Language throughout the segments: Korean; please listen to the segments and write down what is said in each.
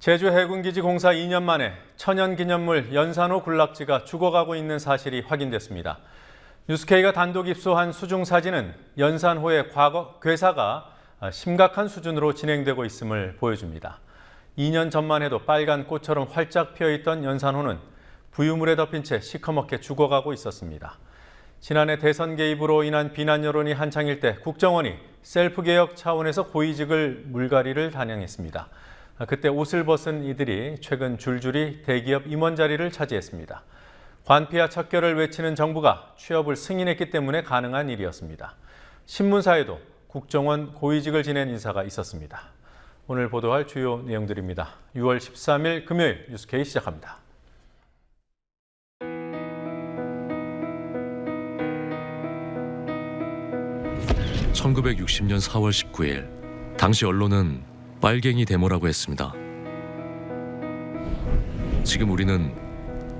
제주 해군기지 공사 2년 만에 천연기념물 연산호 군락지가 죽어가고 있는 사실이 확인됐습니다. 뉴스K가 단독 입수한 수중사진은 연산호의 과거 괴사가 심각한 수준으로 진행되고 있음을 보여줍니다. 2년 전만 해도 빨간 꽃처럼 활짝 피어있던 연산호는 부유물에 덮인 채 시커멓게 죽어가고 있었습니다. 지난해 대선 개입으로 인한 비난 여론이 한창일 때 국정원이 셀프 개혁 차원에서 고위직을 물갈이를 단행했습니다. 그때 옷을 벗은 이들이 최근 줄줄이 대기업 임원 자리를 차지했습니다. 관피와 척결을 외치는 정부가 취업을 승인했기 때문에 가능한 일이었습니다. 신문사에도 국정원 고위직을 지낸 인사가 있었습니다. 오늘 보도할 주요 내용들입니다. 6월 13일 금요일 뉴스K 시작합니다. (1960년 4월 19일) 당시 언론은 빨갱이 데모라고 했습니다. 지금 우리는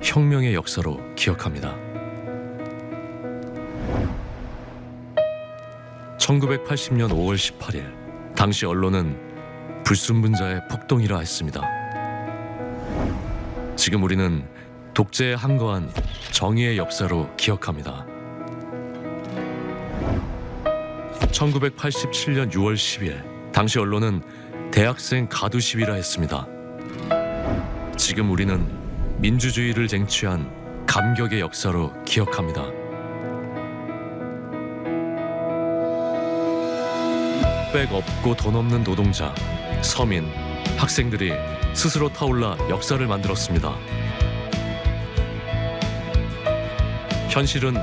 혁명의 역사로 기억합니다. 1980년 5월 18일 당시 언론은 불순분자의 폭동이라 했습니다. 지금 우리는 독재에 항거한 정의의 역사로 기억합니다. 1987년 6월 10일 당시 언론은 대학생 가두 시위라 했습니다. 지금 우리는 민주주의를 쟁취한 감격의 역사로 기억합니다. 백 없고 돈 없는 노동자, 서민, 학생들이 스스로 타올라 역사를 만들었습니다. 현실은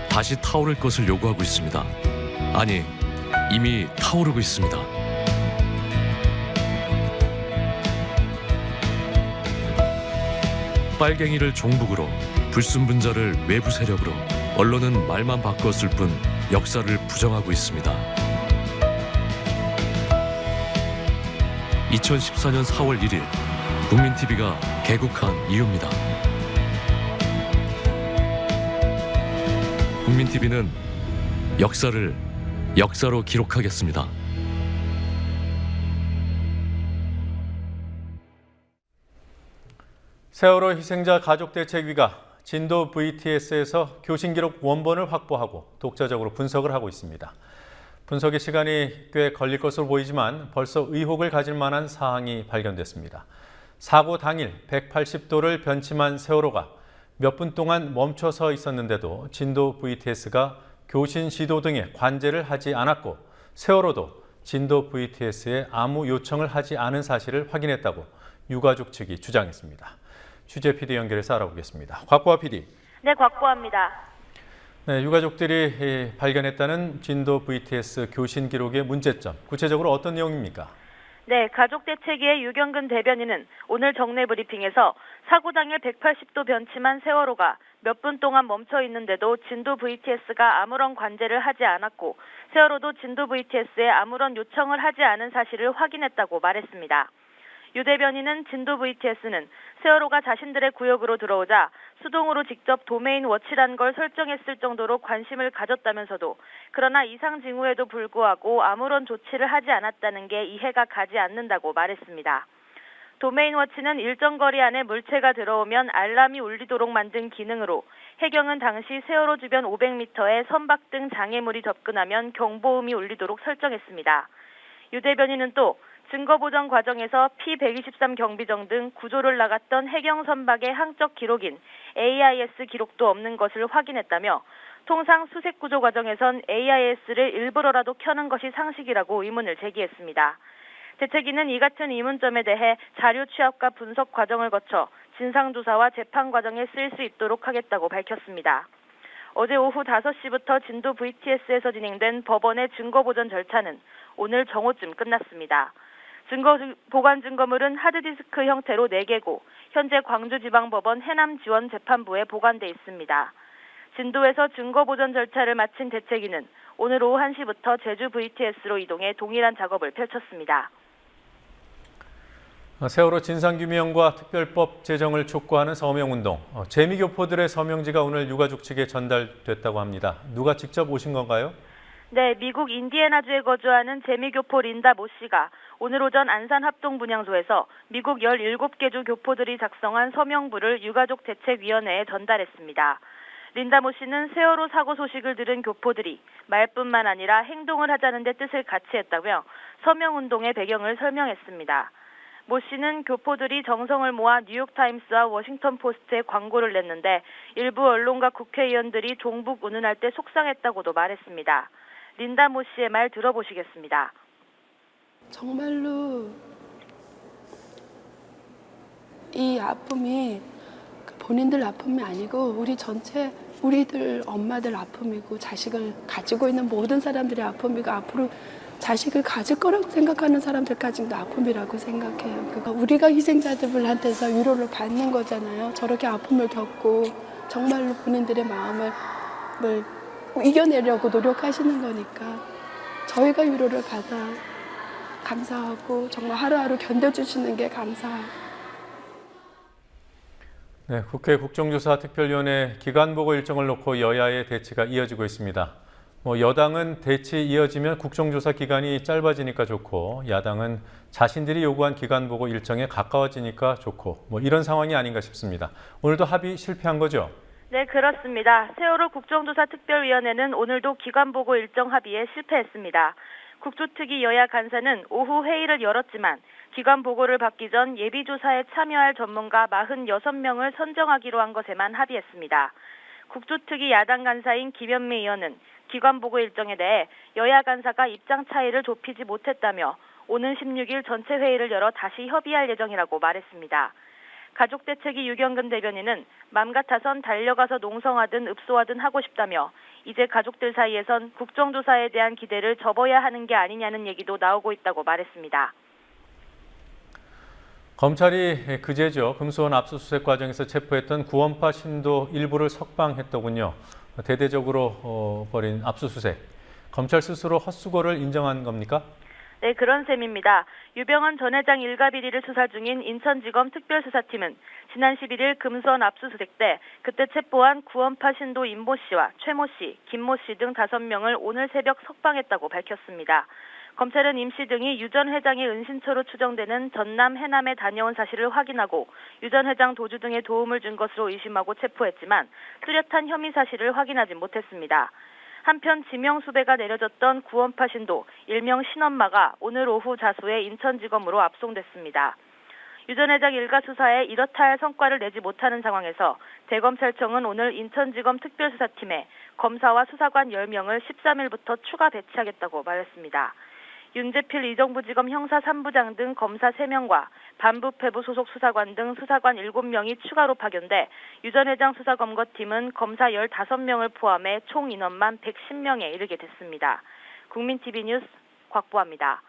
다시 타오를 것을 요구하고 있습니다. 아니, 이미 타오르고 있습니다. 빨갱이를 종북으로, 불순분자를 외부 세력으로, 언론은 말만 바꿨을 뿐 역사를 부정하고 있습니다. 2014년 4월 1일 국민TV가 개국한 이유입니다. 국민TV는 역사를 역사로 기록하겠습니다. 세월호 희생자 가족대책위가 진도 VTS에서 교신 기록 원본을 확보하고 독자적으로 분석을 하고 있습니다. 분석의 시간이 꽤 걸릴 것으로 보이지만 벌써 의혹을 가질 만한 사항이 발견됐습니다. 사고 당일 180도를 변침한 세월호가 몇 분 동안 멈춰서 있었는데도 진도 VTS가 교신 지도 등의 관제를 하지 않았고 세월호도 진도 VTS에 아무 요청을 하지 않은 사실을 확인했다고 유가족 측이 주장했습니다. 취재 PD 연결해서 알아보겠습니다. 곽보아 PD. 네, 곽보아입니다. 네, 유가족들이 발견했다는 진도 VTS 교신 기록의 문제점, 구체적으로 어떤 내용입니까? 네, 가족대책위의 유경근 대변인은 오늘 정례 브리핑에서 사고 당일 180도 변침한 세월호가 몇 분 동안 멈춰 있는데도 진도 VTS가 아무런 관제를 하지 않았고 세월호도 진도 VTS에 아무런 요청을 하지 않은 사실을 확인했다고 말했습니다. 유 대변인은 진도 VTS는 세월호가 자신들의 구역으로 들어오자 수동으로 직접 도메인 워치란 걸 설정했을 정도로 관심을 가졌다면서도 그러나 이상 징후에도 불구하고 아무런 조치를 하지 않았다는 게 이해가 가지 않는다고 말했습니다. 도메인 워치는 일정 거리 안에 물체가 들어오면 알람이 울리도록 만든 기능으로 해경은 당시 세월호 주변 500m에 선박 등 장애물이 접근하면 경보음이 울리도록 설정했습니다. 유 대변인은 또 증거보정 과정에서 P-123 경비정 등 구조를 나갔던 해경 선박의 항적 기록인 AIS 기록도 없는 것을 확인했다며 통상 수색 구조 과정에선 AIS를 일부러라도 켜는 것이 상식이라고 의문을 제기했습니다. 대책위는 이 같은 의문점에 대해 자료 취합과 분석 과정을 거쳐 진상조사와 재판 과정에 쓰일 수 있도록 하겠다고 밝혔습니다. 어제 오후 5시부터 진도 VTS에서 진행된 법원의 증거보전 절차는 오늘 정오쯤 끝났습니다. 보관 증거물은 하드디스크 형태로 4개고 현재 광주지방법원 해남지원재판부에 보관돼 있습니다. 진도에서 증거보전 절차를 마친 대책위는 오늘 오후 1시부터 제주 VTS로 이동해 동일한 작업을 펼쳤습니다. 세월호 진상규명과 특별법 제정을 촉구하는 서명운동, 재미교포들의 서명지가 오늘 유가족 측에 전달됐다고 합니다. 누가 직접 오신 건가요? 네, 미국 인디애나주에 거주하는 재미교포 린다 모 씨가 오늘 오전 안산 합동분향소에서 미국 17개 주 교포들이 작성한 서명부를 유가족 대책위원회에 전달했습니다. 린다 모 씨는 세월호 사고 소식을 들은 교포들이 말뿐만 아니라 행동을 하자는 데 뜻을 같이 했다며 서명운동의 배경을 설명했습니다. 모 씨는 교포들이 정성을 모아 뉴욕타임스와 워싱턴 포스트에 광고를 냈는데 일부 언론과 국회의원들이 종북 운운할 때 속상했다고도 말했습니다. 린다 모 씨의 말 들어보시겠습니다. 정말로 이 아픔이 본인들 아픔이 아니고 우리 전체 우리들 엄마들 아픔이고 자식을 가지고 있는 모든 사람들의 아픔이고 앞으로 자식을 가질 거라고 생각하는 사람들까지도 아픔이라고 생각해요. 그러니까 우리가 희생자들한테서 위로를 받는 거잖아요. 저렇게 아픔을 겪고 정말로 본인들의 마음을 이겨내려고 노력하시는 거니까 저희가 위로를 받아 감사하고 정말 하루하루 견뎌주시는 게 감사하고. 네, 국회 국정조사 특별위원회 기간보고 일정을 놓고 여야의 대치가 이어지고 있습니다. 여당은 대치 이어지면 국정조사 기간이 짧아지니까 좋고 야당은 자신들이 요구한 기간보고 일정에 가까워지니까 좋고 이런 상황이 아닌가 싶습니다. 오늘도 합의 실패한 거죠? 네, 그렇습니다. 세월호 국정조사 특별위원회는 오늘도 기간보고 일정 합의에 실패했습니다. 국조특위 여야 간사는 오후 회의를 열었지만 기관 보고를 받기 전 예비조사에 참여할 전문가 46명을 선정하기로 한 것에만 합의했습니다. 국조특위 야당 간사인 김현미 의원은 기관 보고 일정에 대해 여야 간사가 입장 차이를 좁히지 못했다며 오는 16일 전체 회의를 열어 다시 협의할 예정이라고 말했습니다. 가족대책위 유경근 대변인은 맘 같아선 달려가서 농성하든 읍소하든 하고 싶다며 이제 가족들 사이에선 국정조사에 대한 기대를 접어야 하는 게 아니냐는 얘기도 나오고 있다고 말했습니다. 검찰이 그제죠. 금수원 압수수색 과정에서 체포했던 구원파 신도 일부를 석방했더군요. 대대적으로 벌인 압수수색. 검찰 스스로 헛수고를 인정한 겁니까? 네, 그런 셈입니다. 유병헌 전 회장 일가 비리를 수사 중인 인천지검 특별수사팀은 지난 11일 금수원 압수수색 때 그때 체포한 구원파 신도 임모 씨와 최모 씨, 김모 씨 등 5명을 오늘 새벽 석방했다고 밝혔습니다. 검찰은 임 씨 등이 유 전 회장의 은신처로 추정되는 전남 해남에 다녀온 사실을 확인하고 유 전 회장 도주 등에 도움을 준 것으로 의심하고 체포했지만 뚜렷한 혐의 사실을 확인하지 못했습니다. 한편 지명수배가 내려졌던 구원파 신도 일명 신엄마가 오늘 오후 자수해 인천지검으로 압송됐습니다. 유 전 회장 일가 수사에 이렇다 할 성과를 내지 못하는 상황에서 대검찰청은 오늘 인천지검 특별수사팀에 검사와 수사관 10명을 13일부터 추가 배치하겠다고 말했습니다. 윤재필 이정부지검 형사 3부장 등 검사 3명과 반부패부 소속 수사관 등 수사관 7명이 추가로 파견돼 유 전 회장 수사검거팀은 검사 15명을 포함해 총 인원만 110명에 이르게 됐습니다. 국민TV 뉴스 곽보아입니다.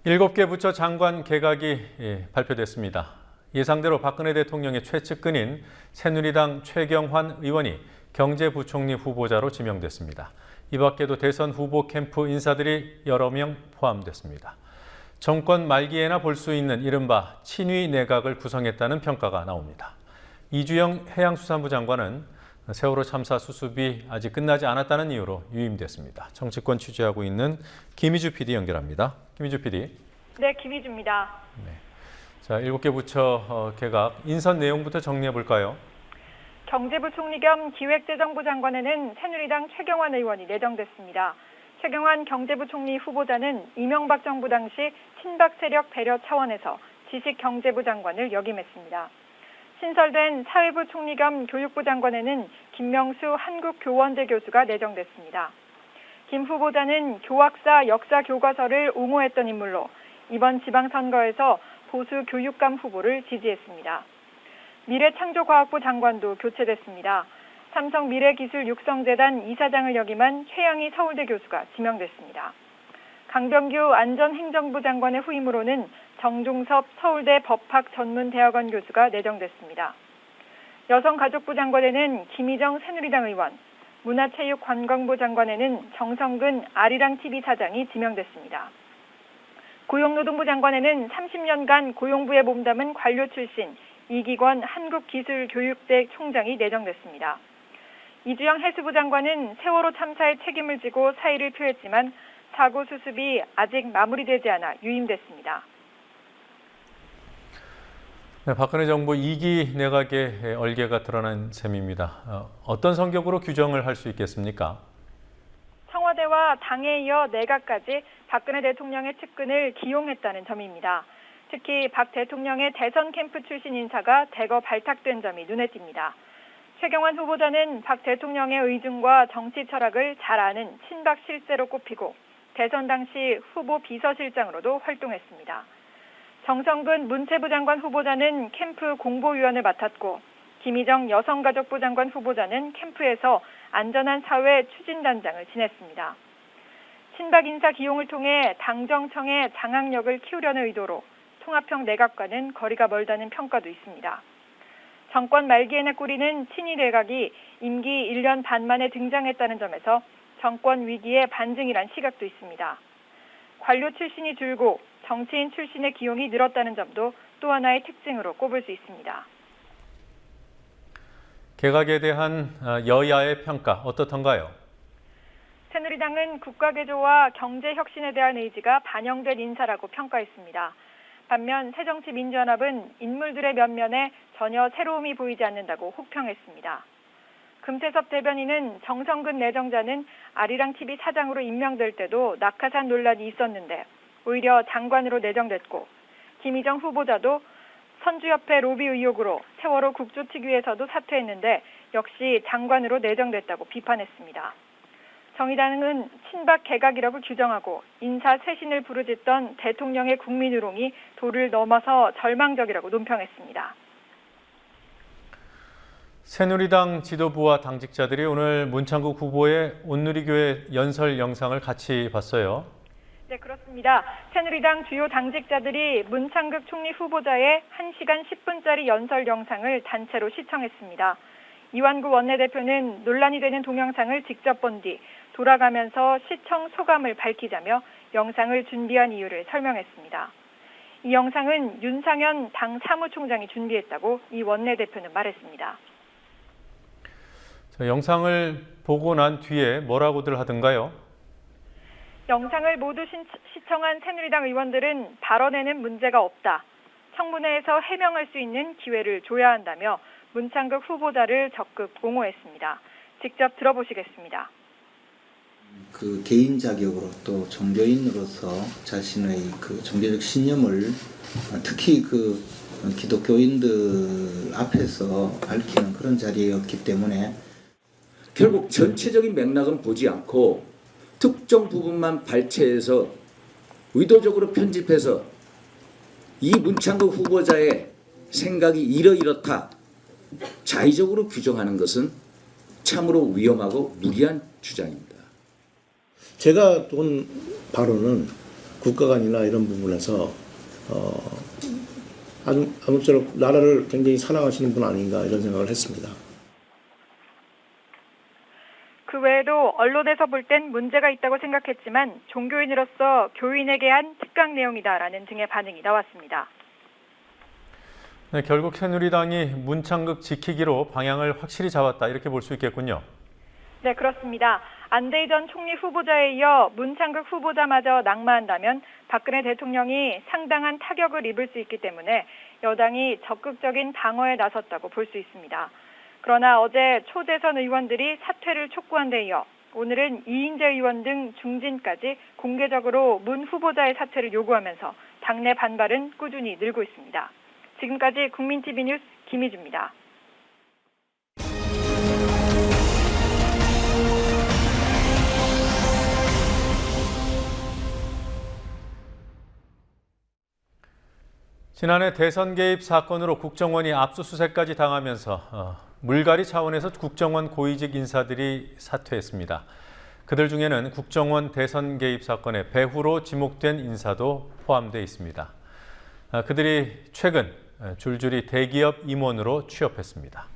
7개 부처 장관 개각이 발표됐습니다. 예상대로 박근혜 대통령의 최측근인 새누리당 최경환 의원이 경제부총리 후보자로 지명됐습니다. 이 밖에도 대선 후보 캠프 인사들이 여러 명 포함됐습니다. 정권 말기에나 볼 수 있는 이른바 친위 내각을 구성했다는 평가가 나옵니다. 이주영 해양수산부 장관은 세월호 참사 수습이 아직 끝나지 않았다는 이유로 유임됐습니다. 정치권 취재하고 있는 김희주 PD 연결합니다. 김희주 PD. 네, 김희주입니다. 네. 자, 7개 부처 개각 인선 내용부터 정리해 볼까요? 경제부총리 겸 기획재정부 장관에는 새누리당 최경환 의원이 내정됐습니다. 최경환 경제부총리 후보자는 이명박 정부 당시 친박 세력 배려 차원에서 지식경제부 장관을 역임했습니다. 신설된 사회부 총리 겸 교육부 장관에는 김명수 한국교원대 교수가 내정됐습니다. 김 후보자는 교학사 역사 교과서를 옹호했던 인물로 이번 지방선거에서 보수 교육감 후보를 지지했습니다. 미래창조과학부 장관도 교체됐습니다. 삼성 미래기술육성재단 이사장을 역임한 최양희 서울대 교수가 지명됐습니다. 강병규 안전행정부 장관의 후임으로는 정종섭 서울대 법학전문대학원 교수가 내정됐습니다. 여성가족부 장관에는 김희정 새누리당 의원, 문화체육관광부 장관에는 정성근 아리랑TV 사장이 지명됐습니다. 고용노동부 장관에는 30년간 고용부에 몸담은 관료 출신 이기권 한국기술교육대 총장이 내정됐습니다. 이주영 해수부 장관은 세월호 참사의 책임을 지고 사의를 표했지만 사고 수습이 아직 마무리되지 않아 유임됐습니다. 네, 박근혜 정부 2기 내각의 얼개가 드러난 셈입니다. 어떤 성격으로 규정을 할 수 있겠습니까? 청와대와 당에 이어 내각까지 박근혜 대통령의 측근을 기용했다는 점입니다. 특히 박 대통령의 대선 캠프 출신 인사가 대거 발탁된 점이 눈에 띕니다. 최경환 후보자는 박 대통령의 의중과 정치 철학을 잘 아는 친박 실세로 꼽히고 대선 당시 후보 비서실장으로도 활동했습니다. 정성근 문체부 장관 후보자는 캠프 공보위원을 맡았고 김희정 여성가족부 장관 후보자는 캠프에서 안전한 사회 추진단장을 지냈습니다. 친박 인사 기용을 통해 당정청의 장악력을 키우려는 의도로 통합형 내각과는 거리가 멀다는 평가도 있습니다. 정권 말기에나 꾸리는 친이 내각이 임기 1년 반 만에 등장했다는 점에서 정권 위기의 반증이란 시각도 있습니다. 관료 출신이 줄고 정치인 출신의 기용이 늘었다는 점도 또 하나의 특징으로 꼽을 수 있습니다. 개각에 대한 여야의 평가 어떻던가요? 새누리당은 국가개조와 경제혁신에 대한 의지가 반영된 인사라고 평가했습니다. 반면 새정치민주연합은 인물들의 면면에 전혀 새로움이 보이지 않는다고 혹평했습니다. 금태섭 대변인은 정성근 내정자는 아리랑TV 사장으로 임명될 때도 낙하산 논란이 있었는데 오히려 장관으로 내정됐고 김희정 후보자도 선주협회 로비 의혹으로 세월호 국조특위에서도 사퇴했는데 역시 장관으로 내정됐다고 비판했습니다. 정의당은 친박 개각이라고 규정하고 인사 쇄신을 부르짖던 대통령의 국민의롱이 도를 넘어서 절망적이라고 논평했습니다. 새누리당 지도부와 당직자들이 오늘 문창국 후보의 온누리교회 연설 영상을 같이 봤어요. 네, 그렇습니다. 새누리당 주요 당직자들이 문창극 총리 후보자의 1시간 10분짜리 연설 영상을 단체로 시청했습니다. 이완구 원내대표는 논란이 되는 동영상을 직접 본 뒤 돌아가면서 시청 소감을 밝히자며 영상을 준비한 이유를 설명했습니다. 이 영상은 윤상현 당 사무총장이 준비했다고 이 원내대표는 말했습니다. 자, 영상을 보고 난 뒤에 뭐라고들 하던가요? 영상을 모두 시청한 새누리당 의원들은 발언에는 문제가 없다. 청문회에서 해명할 수 있는 기회를 줘야 한다며 문창극 후보자를 적극 옹호했습니다. 직접 들어보시겠습니다. 그 개인 자격으로 또 종교인으로서 자신의 그 종교적 신념을 특히 그 기독교인들 앞에서 밝히는 그런 자리였기 때문에 결국 전체적인 맥락은 보지 않고 특정 부분만 발췌해서 의도적으로 편집해서 이 문창극 후보자의 생각이 이러이렇다 자의적으로 규정하는 것은 참으로 위험하고 무리한 주장입니다. 제가 본 바로는 국가관이나 이런 부분에서 아무쪼록 나라를 굉장히 사랑하시는 분 아닌가 이런 생각을 했습니다. 그 외에도 언론에서 볼 땐 문제가 있다고 생각했지만 종교인으로서 교인에게 한 특강 내용이다라는 등의 반응이 나왔습니다. 네, 결국 새누리당이 문창극 지키기로 방향을 확실히 잡았다 이렇게 볼 수 있겠군요. 네, 그렇습니다. 안대희 전 총리 후보자에 이어 문창극 후보자마저 낙마한다면 박근혜 대통령이 상당한 타격을 입을 수 있기 때문에 여당이 적극적인 방어에 나섰다고 볼 수 있습니다. 그러나 어제 초대선 의원들이 사퇴를 촉구한 데 이어 오늘은 이인재 의원 등 중진까지 공개적으로 문 후보자의 사퇴를 요구하면서 당내 반발은 꾸준히 늘고 있습니다. 지금까지 국민TV 뉴스 김희주입니다. 지난해 대선 개입 사건으로 국정원이 압수수색까지 당하면서 물갈이 차원에서 국정원 고위직 인사들이 사퇴했습니다. 그들 중에는 국정원 대선 개입 사건의 배후로 지목된 인사도 포함되어 있습니다. 그들이 최근 줄줄이 대기업 임원으로 취업했습니다.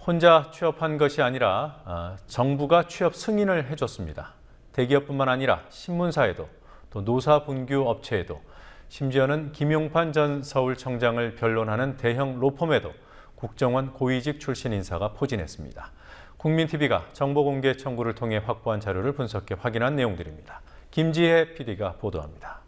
혼자 취업한 것이 아니라 정부가 취업 승인을 해줬습니다. 대기업뿐만 아니라 신문사에도 또 노사분규 업체에도 심지어는 김용판 전 서울청장을 변론하는 대형 로펌에도 국정원 고위직 출신 인사가 포진했습니다. 국민TV가 정보공개 청구를 통해 확보한 자료를 분석해 확인한 내용들입니다. 김지혜 PD가 보도합니다.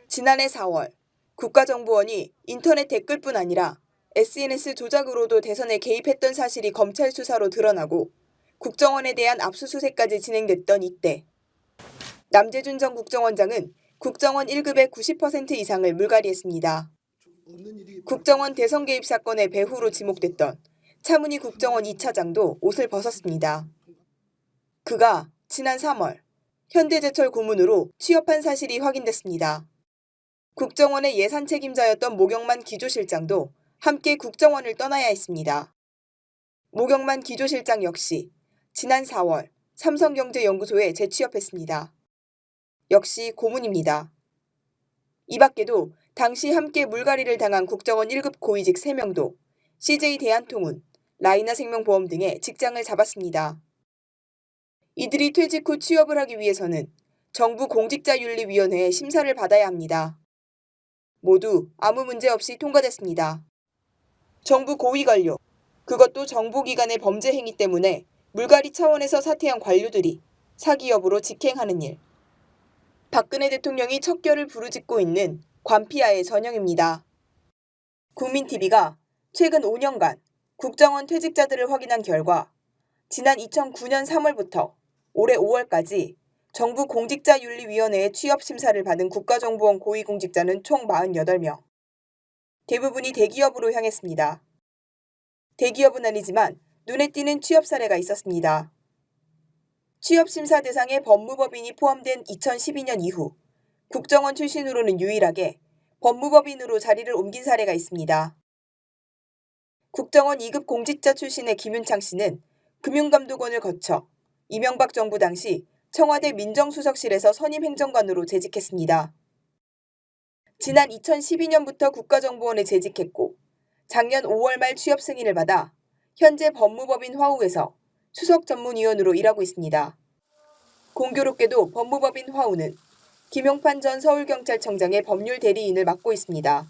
지난해 4월 국가정보원이 인터넷 댓글뿐 아니라 SNS 조작으로도 대선에 개입했던 사실이 검찰 수사로 드러나고 국정원에 대한 압수수색까지 진행됐던 이때 남재준 전 국정원장은 국정원 1급의 90% 이상을 물갈이했습니다. 국정원 대선 개입 사건의 배후로 지목됐던 차문희 국정원 2차장도 옷을 벗었습니다. 그가 지난 3월 현대제철 고문으로 취업한 사실이 확인됐습니다. 국정원의 예산 책임자였던 모경만 기조실장도 함께 국정원을 떠나야 했습니다. 모경만 기조실장 역시 지난 4월 삼성경제연구소에 재취업했습니다. 역시 고문입니다. 이 밖에도 당시 함께 물갈이를 당한 국정원 1급 고위직 3명도 CJ대한통운, 라이나생명보험 등의 직장을 잡았습니다. 이들이 퇴직 후 취업을 하기 위해서는 정부 공직자윤리위원회의 심사를 받아야 합니다. 모두 아무 문제 없이 통과됐습니다. 정부 고위 관료, 그것도 정보기관의 범죄 행위 때문에 물갈이 차원에서 사퇴한 관료들이 사기 여부로 직행하는 일. 박근혜 대통령이 척결을 부르짖고 있는 관피아의 전형입니다. 국민TV가 최근 5년간 국정원 퇴직자들을 확인한 결과 지난 2009년 3월부터 올해 5월까지 정부 공직자윤리위원회의 취업심사를 받은 국가정보원 고위공직자는 총 48명. 대부분이 대기업으로 향했습니다. 대기업은 아니지만 눈에 띄는 취업 사례가 있었습니다. 취업심사 대상에 법무법인이 포함된 2012년 이후 국정원 출신으로는 유일하게 법무법인으로 자리를 옮긴 사례가 있습니다. 국정원 2급 공직자 출신의 김윤창 씨는 금융감독원을 거쳐 이명박 정부 당시 청와대 민정수석실에서 선임행정관으로 재직했습니다. 지난 2012년부터 국가정보원에 재직했고 작년 5월 말 취업 승인을 받아 현재 법무법인 화우에서 수석전문위원으로 일하고 있습니다. 공교롭게도 법무법인 화우는 김용판 전 서울경찰청장의 법률 대리인을 맡고 있습니다.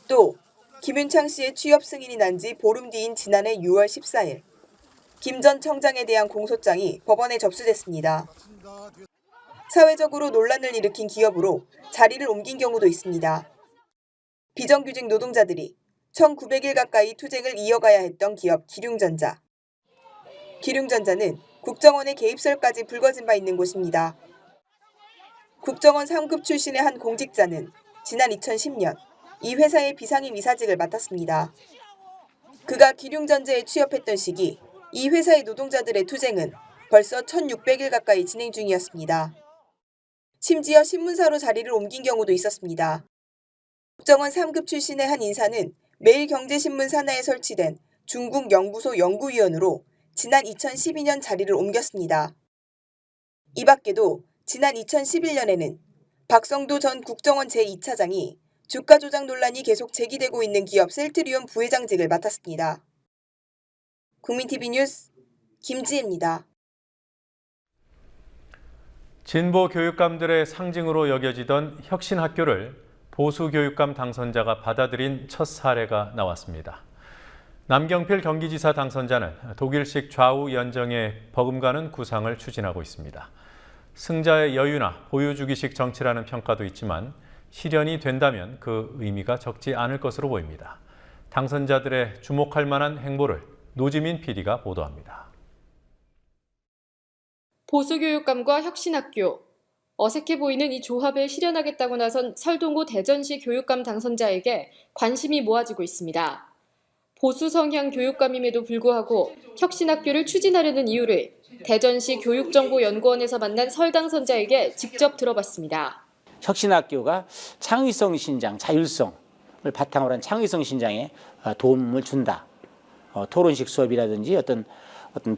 또 김윤창 씨의 취업 승인이 난 지 보름 뒤인 지난해 6월 14일 김 전 청장에 대한 공소장이 법원에 접수됐습니다. 사회적으로 논란을 일으킨 기업으로 자리를 옮긴 경우도 있습니다. 비정규직 노동자들이 1900일 가까이 투쟁을 이어가야 했던 기업 기륭전자. 기륭전자는 국정원의 개입설까지 불거진 바 있는 곳입니다. 국정원 3급 출신의 한 공직자는 지난 2010년 이 회사의 비상임 이사직을 맡았습니다. 그가 기륭전자에 취업했던 시기 이 회사의 노동자들의 투쟁은 벌써 1600일 가까이 진행 중이었습니다. 심지어 신문사로 자리를 옮긴 경우도 있었습니다. 국정원 3급 출신의 한 인사는 매일경제신문 산하에 설치된 중국 연구소 연구위원으로 지난 2012년 자리를 옮겼습니다. 이 밖에도 지난 2011년에는 박성도 전 국정원 제2차장이 주가 조작 논란이 계속 제기되고 있는 기업 셀트리온 부회장직을 맡았습니다. 국민TV 뉴스 김지혜입니다. 진보 교육감들의 상징으로 여겨지던 혁신학교를 보수 교육감 당선자가 받아들인 첫 사례가 나왔습니다. 남경필 경기지사 당선자는 독일식 좌우 연정에 버금가는 구상을 추진하고 있습니다. 승자의 여유나 보여주기식 정치라는 평가도 있지만 실현이 된다면 그 의미가 적지 않을 것으로 보입니다. 당선자들의 주목할 만한 행보를 노지민 PD가 보도합니다. 보수교육감과 혁신학교. 어색해 보이는 이 조합을 실현하겠다고 나선 설동호 대전시 교육감 당선자에게 관심이 모아지고 있습니다. 보수 성향 교육감임에도 불구하고 혁신학교를 추진하려는 이유를 대전시 교육정보연구원에서 만난 설 당선자에게 직접 들어봤습니다. 혁신학교가 창의성 신장, 자율성을 바탕으로 한 창의성 신장에 도움을 준다. 토론식 수업이라든지 어떤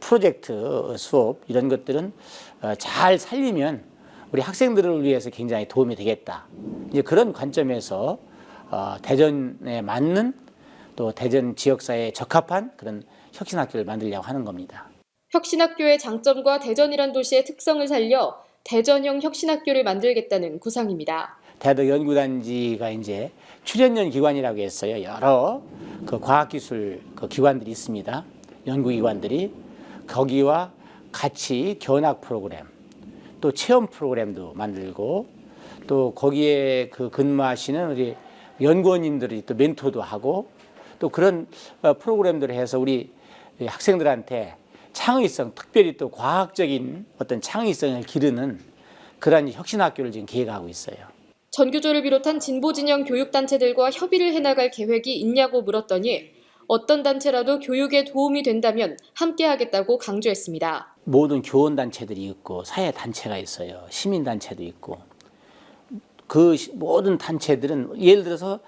프로젝트 수업 이런 것들은 잘 살리면 우리 학생들을 위해서 굉장히 도움이 되겠다. 이제 그런 관점에서 대전에 맞는 또 대전 지역사회에 적합한 그런 혁신학교를 만들려고 하는 겁니다. 혁신학교의 장점과 대전이란 도시의 특성을 살려 대전형 혁신학교를 만들겠다는 구상입니다. 대덕 연구단지가 이제 출연연 기관이라고 했어요. 여러 그 과학기술 그 기관들이 있습니다. 연구기관들이 거기와 같이 견학 프로그램, 또 체험 프로그램도 만들고 또 거기에 그 근무하시는 우리 연구원님들이 또 멘토도 하고 또 그런 프로그램들을 해서 우리 학생들한테 창의성, 특별히 또 과학적인 어떤 창의성을 기르는 그런 혁신학교를 지금 계획하고 있어요. 전교조를 비롯한 진보 진영 교육단체들과 협의를 해나갈 계획이 있냐고 물었더니 어떤 단체라도 교육에 도움이 된다면 함께하겠다고 강조했습니다. 모든 교원단체들이 있고 사회단체가 있어요. 시민단체도 있고 그 모든 단체들은 예를 들어서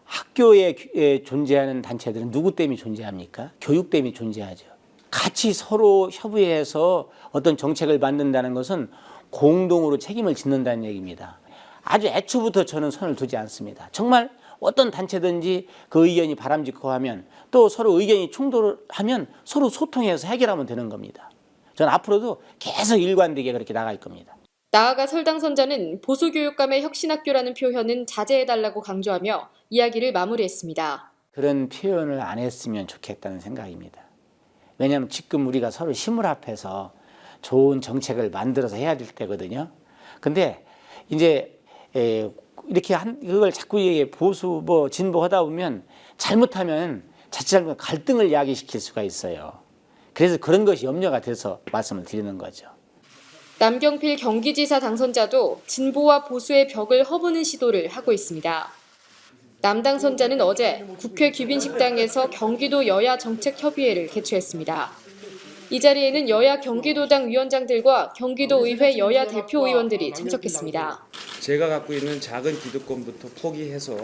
학교에 존재하는 단체들은 누구 때문에 존재합니까? 교육 때문에 존재하죠. 같이 서로 협의해서 어떤 정책을 만든다는 것은 공동으로 책임을 짓는다는 얘기입니다. 아주 애초부터 저는 손을 두지 않습니다. 정말 어떤 단체든지 그 의견이 바람직하고 하면 또 서로 의견이 충돌하면 서로 소통해서 해결하면 되는 겁니다. 저는 앞으로도 계속 일관되게 그렇게 나갈 겁니다. 나아가 설 당선자는 보수교육감의 혁신학교라는 표현은 자제해달라고 강조하며 이야기를 마무리했습니다. 그런 표현을 안 했으면 좋겠다는 생각입니다. 왜냐하면 지금 우리가 서로 힘을 합해서 좋은 정책을 만들어서 해야 될 때거든요. 근데 이제 이렇게 그걸 자꾸 보수 진보 하다 보면 잘못하면 자칫하면 갈등을 야기시킬 수가 있어요. 그래서 그런 것이 염려가 돼서 말씀을 드리는 거죠. 남경필 경기지사 당선자도 진보와 보수의 벽을 허무는 시도를 하고 있습니다. 남 당선자는 어제 국회 귀빈식당에서 경기도 여야 정책협의회를 개최했습니다. 이 자리에는 여야 경기도당 위원장들과 경기도의회 여야 대표의원들이 참석했습니다. 제가 갖고 있는 작은 기득권부터 포기해서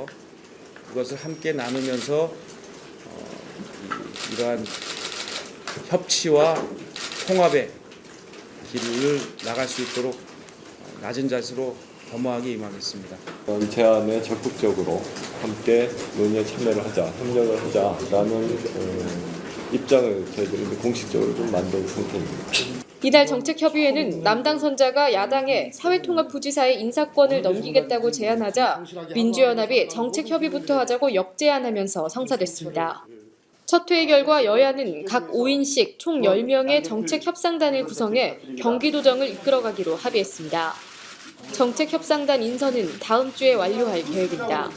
그것을 함께 나누면서 이러한 협치와 통합의 길을 나갈 수 있도록 낮은 자세로 겸허하게 임하겠습니다. 이 제안에 적극적으로 함께 논의에 참여를 하자, 협력을 하자라는 입장을 저희들이 공식적으로 좀 만든 상태입니다. 이날 정책협의회는 남 당선자가 야당에 사회통합부지사의 인사권을 넘기겠다고 제안하자 민주연합이 정책협의부터 하자고 역제안하면서 성사됐습니다. 첫 회의 결과 여야는 각 5인씩 총 10명의 정책협상단을 구성해 경기도정을 이끌어가기로 합의했습니다. 정책협상단 인선은 다음 주에 완료할 계획입니다.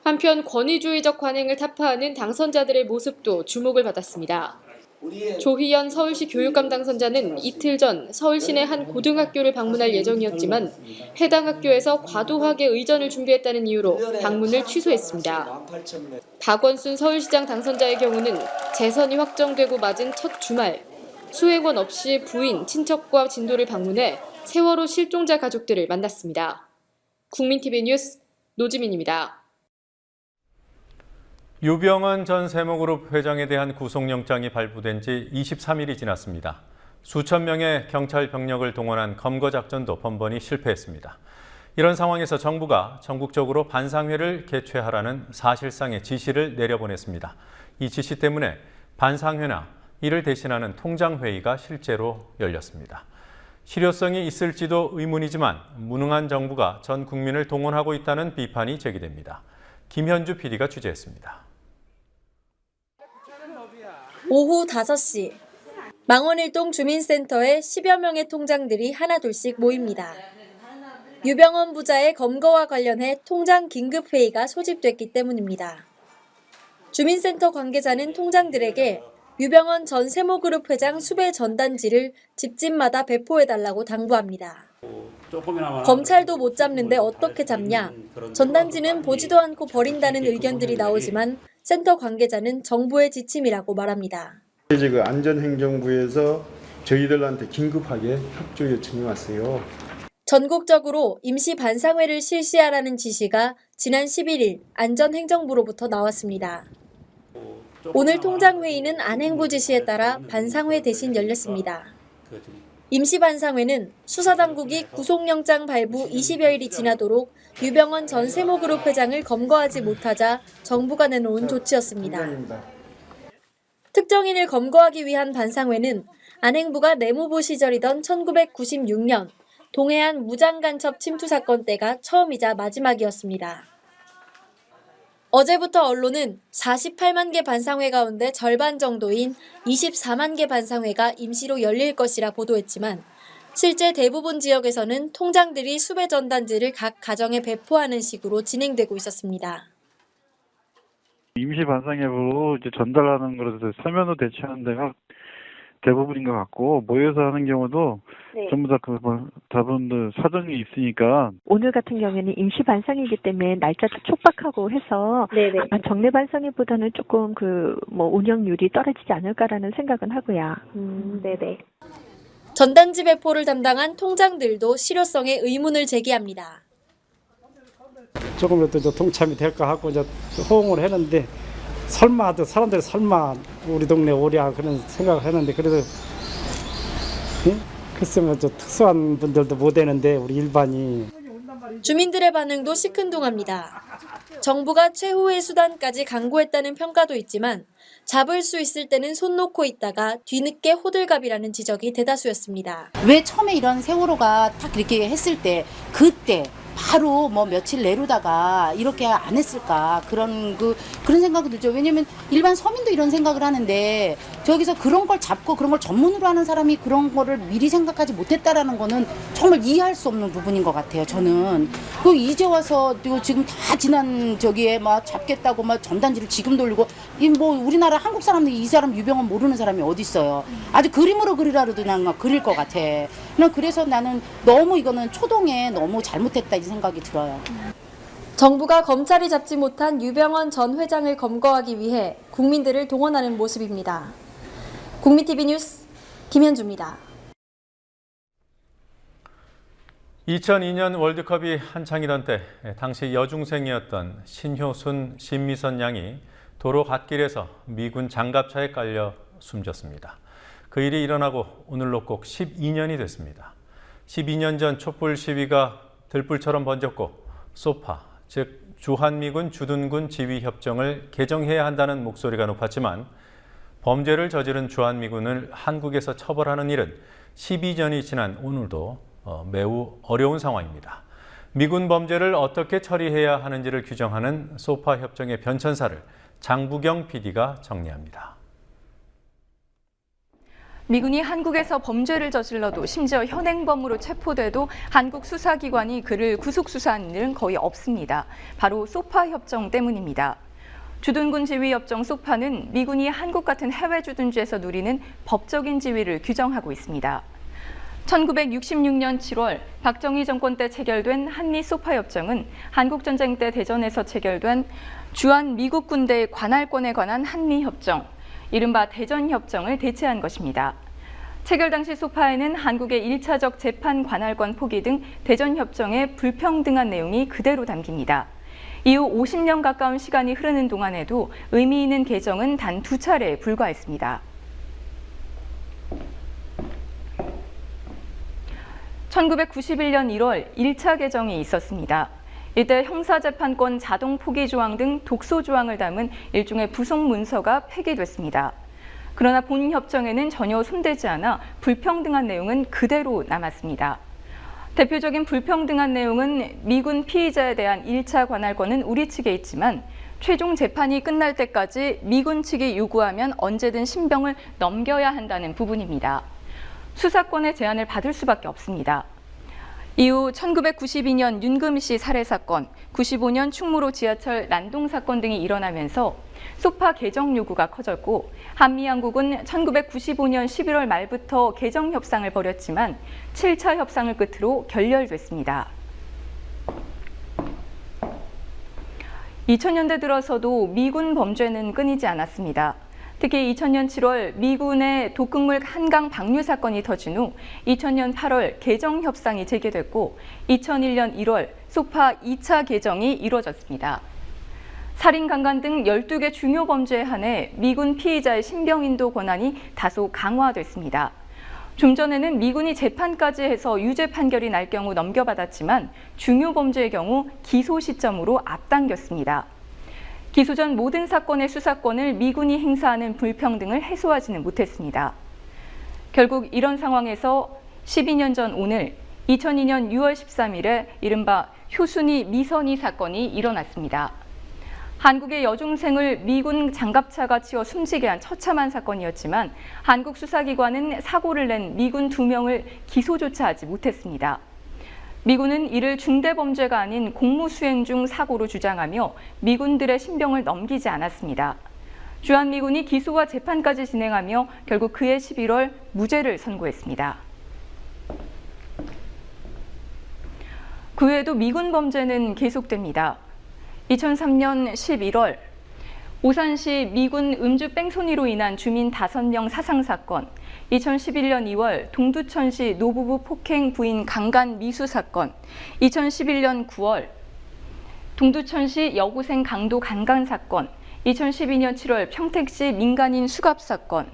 한편 권위주의적 관행을 타파하는 당선자들의 모습도 주목을 받았습니다. 조희연 서울시 교육감 당선자는 이틀 전 서울 시내 한 고등학교를 방문할 예정이었지만 해당 학교에서 과도하게 의전을 준비했다는 이유로 방문을 취소했습니다. 박원순 서울시장 당선자의 경우는 재선이 확정되고 맞은 첫 주말 수행원 없이 부인, 친척과 진도를 방문해 세월호 실종자 가족들을 만났습니다. 국민TV 뉴스 노지민입니다. 유병언 전 세모그룹 회장에 대한 구속영장이 발부된 지 23일이 지났습니다. 수천 명의 경찰 병력을 동원한 검거작전도 번번이 실패했습니다. 이런 상황에서 정부가 전국적으로 반상회를 개최하라는 사실상의 지시를 내려보냈습니다. 이 지시 때문에 반상회나 이를 대신하는 통장회의가 실제로 열렸습니다. 실효성이 있을지도 의문이지만 무능한 정부가 전 국민을 동원하고 있다는 비판이 제기됩니다. 김현주 PD가 취재했습니다. 오후 5시 망원일동 주민센터에 10여 명의 통장들이 하나둘씩 모입니다. 유병언 부자의 검거와 관련해 통장 긴급회의가 소집됐기 때문입니다. 주민센터 관계자는 통장들에게 유병언 전 세모그룹 회장 수배 전단지를 집집마다 배포해달라고 당부합니다. 검찰도 못 잡는데 어떻게 잡냐? 전단지는 보지도 않고 버린다는 의견들이 나오지만 센터 관계자는 정부의 지침이라고 말합니다. 이제 그 안전행정부에서 저희들한테 긴급하게 협조 요청이 왔어요. 전국적으로 임시 반상회를 실시하라는 지시가 지난 11일 안전행정부로부터 나왔습니다. 오늘 통장회의는 안행부 지시에 따라 반상회 대신 열렸습니다. 임시 반상회는 수사당국이 구속영장 발부 20여일이 지나도록 유병언 전 세모그룹 회장을 검거하지 못하자 정부가 내놓은 조치였습니다. 특정인을 검거하기 위한 반상회는 안행부가 내무부 시절이던 1996년 동해안 무장간첩 침투 사건 때가 처음이자 마지막이었습니다. 어제부터 언론은 48만 개 반상회 가운데 절반 정도인 24만 개 반상회가 임시로 열릴 것이라 보도했지만 실제 대부분 지역에서는 통장들이 수배 전단지를 각 가정에 배포하는 식으로 진행되고 있었습니다. 임시 반상회로 이제 전달하는 것에 서면으로 대체하는 데가 대부분인 것 같고, 모여서 하는 경우도 전부 다 다분들 사정이 있으니까. 오늘 같은 경우에는 임시 반상회이기 때문에 날짜도 촉박하고 해서 아마 정례 반상회보다는 조금 운영률이 떨어지지 않을까라는 생각은 하고요. 네네. 전단지 배포를 담당한 통장들도 실효성에 의문을 제기합니다. 조금이라도 동참이 될까 하고 이제 호응을 했는데 사람들이 설마 우리 동네 오랴 그런 생각을 했는데 그래도 글쎄 특수한 분들도 못 되는데 우리 일반이. 주민들의 반응도 시큰둥합니다. 정부가 최후의 수단까지 강구했다는 평가도 있지만 잡을 수 있을 때는 손 놓고 있다가 뒤늦게 호들갑이라는 지적이 대다수였습니다. 왜 처음에 이런 세월호가 딱 이렇게 했을 때 그때 바로 며칠 내로다가 이렇게 안 했을까 그런 생각이 들죠. 왜냐면 일반 서민도 이런 생각을 하는데 저기서 그런 걸 잡고 그런 걸 전문으로 하는 사람이 그런 거를 미리 생각하지 못했다라는 거는 정말 이해할 수 없는 부분인 것 같아요. 저는 그 이제 와서 지금 다 지난 저기에 잡겠다고 전단지를 지금 돌리고 우리나라 한국 사람들이 이 사람 유병헌 모르는 사람이 어디 있어요. 아주 그림으로 그리라도 난 그릴 것 같아. 그래서 나는 너무 이거는 초동에 너무 잘못했다 이 생각이 들어요. 정부가 검찰이 잡지 못한 유병헌 전 회장을 검거하기 위해 국민들을 동원하는 모습입니다. 국민TV 뉴스 김현주입니다. 2002년 월드컵이 한창이던 때 당시 여중생이었던 신효순, 신미선 양이 도로 갓길에서 미군 장갑차에 깔려 숨졌습니다. 그 일이 일어나고 오늘로 꼭 12년이 됐습니다. 12년 전 촛불 시위가 들불처럼 번졌고 소파, 즉 주한미군 주둔군 지휘협정을 개정해야 한다는 목소리가 높았지만 범죄를 저지른 주한미군을 한국에서 처벌하는 일은 12년이 지난 오늘도 매우 어려운 상황입니다. 미군 범죄를 어떻게 처리해야 하는지를 규정하는 소파 협정의 변천사를 장부경 PD가 정리합니다. 미군이 한국에서 범죄를 저질러도 심지어 현행범으로 체포돼도 한국 수사기관이 그를 구속수사하는 일은 거의 없습니다. 바로 소파 협정 때문입니다. 주둔군 지휘협정 소파는 미군이 한국 같은 해외 주둔지에서 누리는 법적인 지위를 규정하고 있습니다. 1966년 7월 박정희 정권 때 체결된 한미 소파 협정은 한국전쟁 때 대전에서 체결된 주한 미국 군대의 관할권에 관한 한미 협정, 이른바 대전협정을 대체한 것입니다. 체결 당시 소파에는 한국의 1차적 재판 관할권 포기 등 대전협정의 불평등한 내용이 그대로 담깁니다. 이후 50년 가까운 시간이 흐르는 동안에도 의미 있는 개정은 단 2차례에 불과했습니다. 1991년 1월 1차 개정이 있었습니다. 이때 형사재판권 자동 포기 조항 등 독소 조항을 담은 일종의 부속 문서가 폐기됐습니다. 그러나 본 협정에는 전혀 손대지 않아 불평등한 내용은 그대로 남았습니다. 대표적인 불평등한 내용은 미군 피의자에 대한 1차 관할권은 우리 측에 있지만 최종 재판이 끝날 때까지 미군 측이 요구하면 언제든 신병을 넘겨야 한다는 부분입니다. 수사권의 제한을 받을 수밖에 없습니다. 이후 1992년 윤금희 씨 살해 사건, 95년 충무로 지하철 난동 사건 등이 일어나면서 소파 개정 요구가 커졌고 한미양국은 1995년 11월 말부터 개정 협상을 벌였지만 7차 협상을 끝으로 결렬됐습니다. 2000년대 들어서도 미군 범죄는 끊이지 않았습니다. 특히 2000년 7월 미군의 독극물 한강 방류 사건이 터진 후 2000년 8월 개정 협상이 재개됐고 2001년 1월 소파 2차 개정이 이루어졌습니다. 살인, 강간 등 12개 중요 범죄에 한해 미군 피의자의 신병 인도 권한이 다소 강화됐습니다. 좀 전에는 미군이 재판까지 해서 유죄 판결이 날 경우 넘겨받았지만 중요 범죄의 경우 기소 시점으로 앞당겼습니다. 기소 전 모든 사건의 수사권을 미군이 행사하는 불평등을 해소하지는 못했습니다. 결국 이런 상황에서 12년 전 오늘 2002년 6월 13일에 이른바 효순이 미선이 사건이 일어났습니다. 한국의 여중생을 미군 장갑차가 치어 숨지게 한 처참한 사건이었지만 한국 수사기관은 사고를 낸 미군 2명을 기소조차 하지 못했습니다. 미군은 이를 중대범죄가 아닌 공무수행 중 사고로 주장하며 미군들의 신병을 넘기지 않았습니다. 주한미군이 기소와 재판까지 진행하며 결국 그해 11월 무죄를 선고했습니다. 그 외에도 미군 범죄는 계속됩니다. 2003년 11월 오산시 미군 음주 뺑소니로 인한 주민 5명 사상 사건, 2011년 2월 동두천시 노부부 폭행 부인 강간 미수 사건, 2011년 9월 동두천시 여고생 강도 강간 사건, 2012년 7월 평택시 민간인 수갑 사건,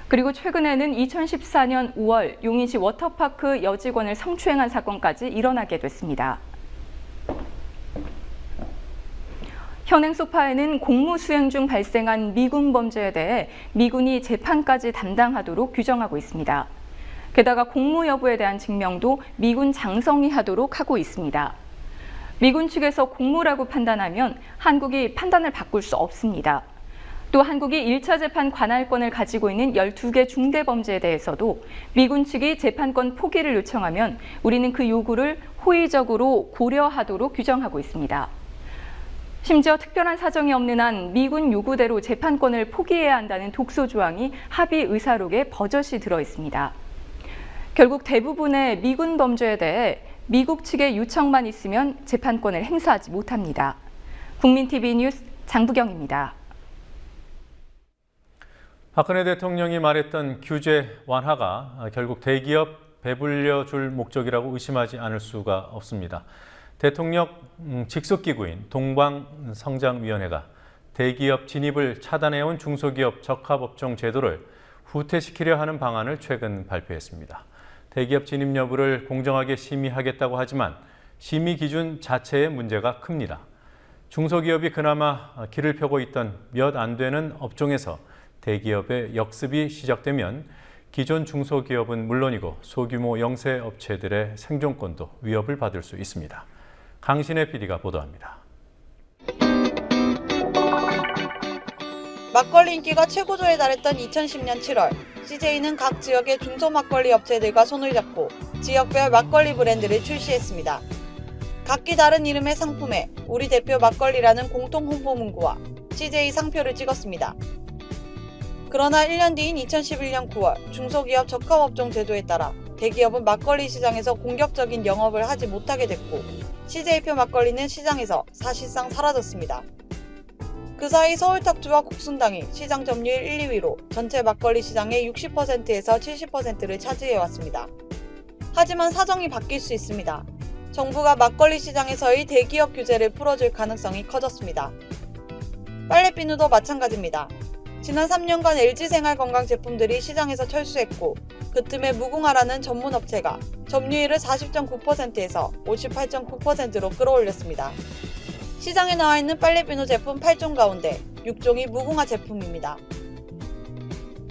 그리고 최근에는 2014년 5월 용인시 워터파크 여직원을 성추행한 사건까지 일어나게 됐습니다. 현행 소파에는 공무 수행 중 발생한 미군 범죄에 대해 미군이 재판까지 담당하도록 규정하고 있습니다. 게다가 공무 여부에 대한 증명도 미군 장성이 하도록 하고 있습니다. 미군 측에서 공무라고 판단하면 한국이 판단을 바꿀 수 없습니다. 또 한국이 1차 재판 관할권을 가지고 있는 12개 중대범죄에 대해서도 미군 측이 재판권 포기를 요청하면 우리는 그 요구를 호의적으로 고려하도록 규정하고 있습니다. 심지어 특별한 사정이 없는 한 미군 요구대로 재판권을 포기해야 한다는 독소 조항이 합의 의사록에 버젓이 들어 있습니다. 결국 대부분의 미군 범죄에 대해 미국 측의 요청만 있으면 재판권을 행사하지 못합니다. 국민TV 뉴스 장부경입니다. 박근혜 대통령이 말했던 규제 완화가 결국 대기업 배불려 줄 목적이라고 의심하지 않을 수가 없습니다. 대통령 직속기구인 동방성장위원회가 대기업 진입을 차단해온 중소기업 적합업종 제도를 후퇴시키려 하는 방안을 최근 발표했습니다. 대기업 진입 여부를 공정하게 심의하겠다고 하지만 심의 기준 자체에 문제가 큽니다. 중소기업이 그나마 길을 펴고 있던 몇 안 되는 업종에서 대기업의 역습이 시작되면 기존 중소기업은 물론이고 소규모 영세업체들의 생존권도 위협을 받을 수 있습니다. 강신혜 PD가 보도합니다. 막걸리 인기가 최고조에 달했던 2010년 7월, CJ는 각 지역의 중소 막걸리 업체들과 손을 잡고 지역별 막걸리 브랜드를 출시했습니다. 각기 다른 이름의 상품에 우리 대표 막걸리라는 공통 홍보 문구와 CJ 상표를 찍었습니다. 그러나 1년 뒤인 2011년 9월 중소기업 적합업종 제도에 따라 대기업은 막걸리 시장에서 공격적인 영업을 하지 못하게 됐고 CJ표 막걸리는 시장에서 사실상 사라졌습니다. 그 사이 서울탁주와 곡순당이 시장 점유율 1, 2위로 전체 막걸리 시장의 60%에서 70%를 차지해왔습니다. 하지만 사정이 바뀔 수 있습니다. 정부가 막걸리 시장에서의 대기업 규제를 풀어줄 가능성이 커졌습니다. 빨래비누도 마찬가지입니다. 지난 3년간 LG생활건강 제품들이 시장에서 철수했고 그 틈에 무궁화라는 전문업체가 점유율을 40.9%에서 58.9%로 끌어올렸습니다. 시장에 나와 있는 빨래비누 제품 8종 가운데 6종이 무궁화 제품입니다.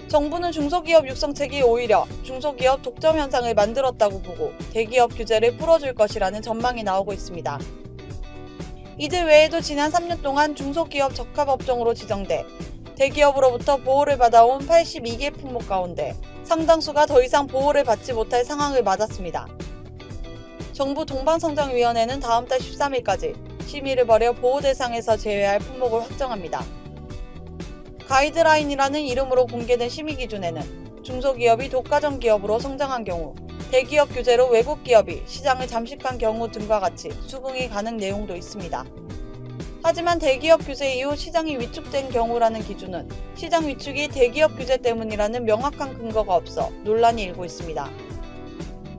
정부는 중소기업 육성책이 오히려 중소기업 독점 현상을 만들었다고 보고 대기업 규제를 풀어줄 것이라는 전망이 나오고 있습니다. 이들 외에도 지난 3년 동안 중소기업 적합업종으로 지정돼 대기업으로부터 보호를 받아온 82개 품목 가운데 상당수가 더 이상 보호를 받지 못할 상황을 맞았습니다. 정부 동방성장위원회는 다음 달 13일까지 심의를 벌여 보호 대상에서 제외할 품목을 확정합니다. 가이드라인이라는 이름으로 공개된 심의 기준에는 중소기업이 독과점 기업으로 성장한 경우, 대기업 규제로 외국 기업이 시장을 잠식한 경우 등과 같이 수긍이 가능 내용도 있습니다. 하지만 대기업 규제 이후 시장이 위축된 경우라는 기준은 시장 위축이 대기업 규제 때문이라는 명확한 근거가 없어 논란이 일고 있습니다.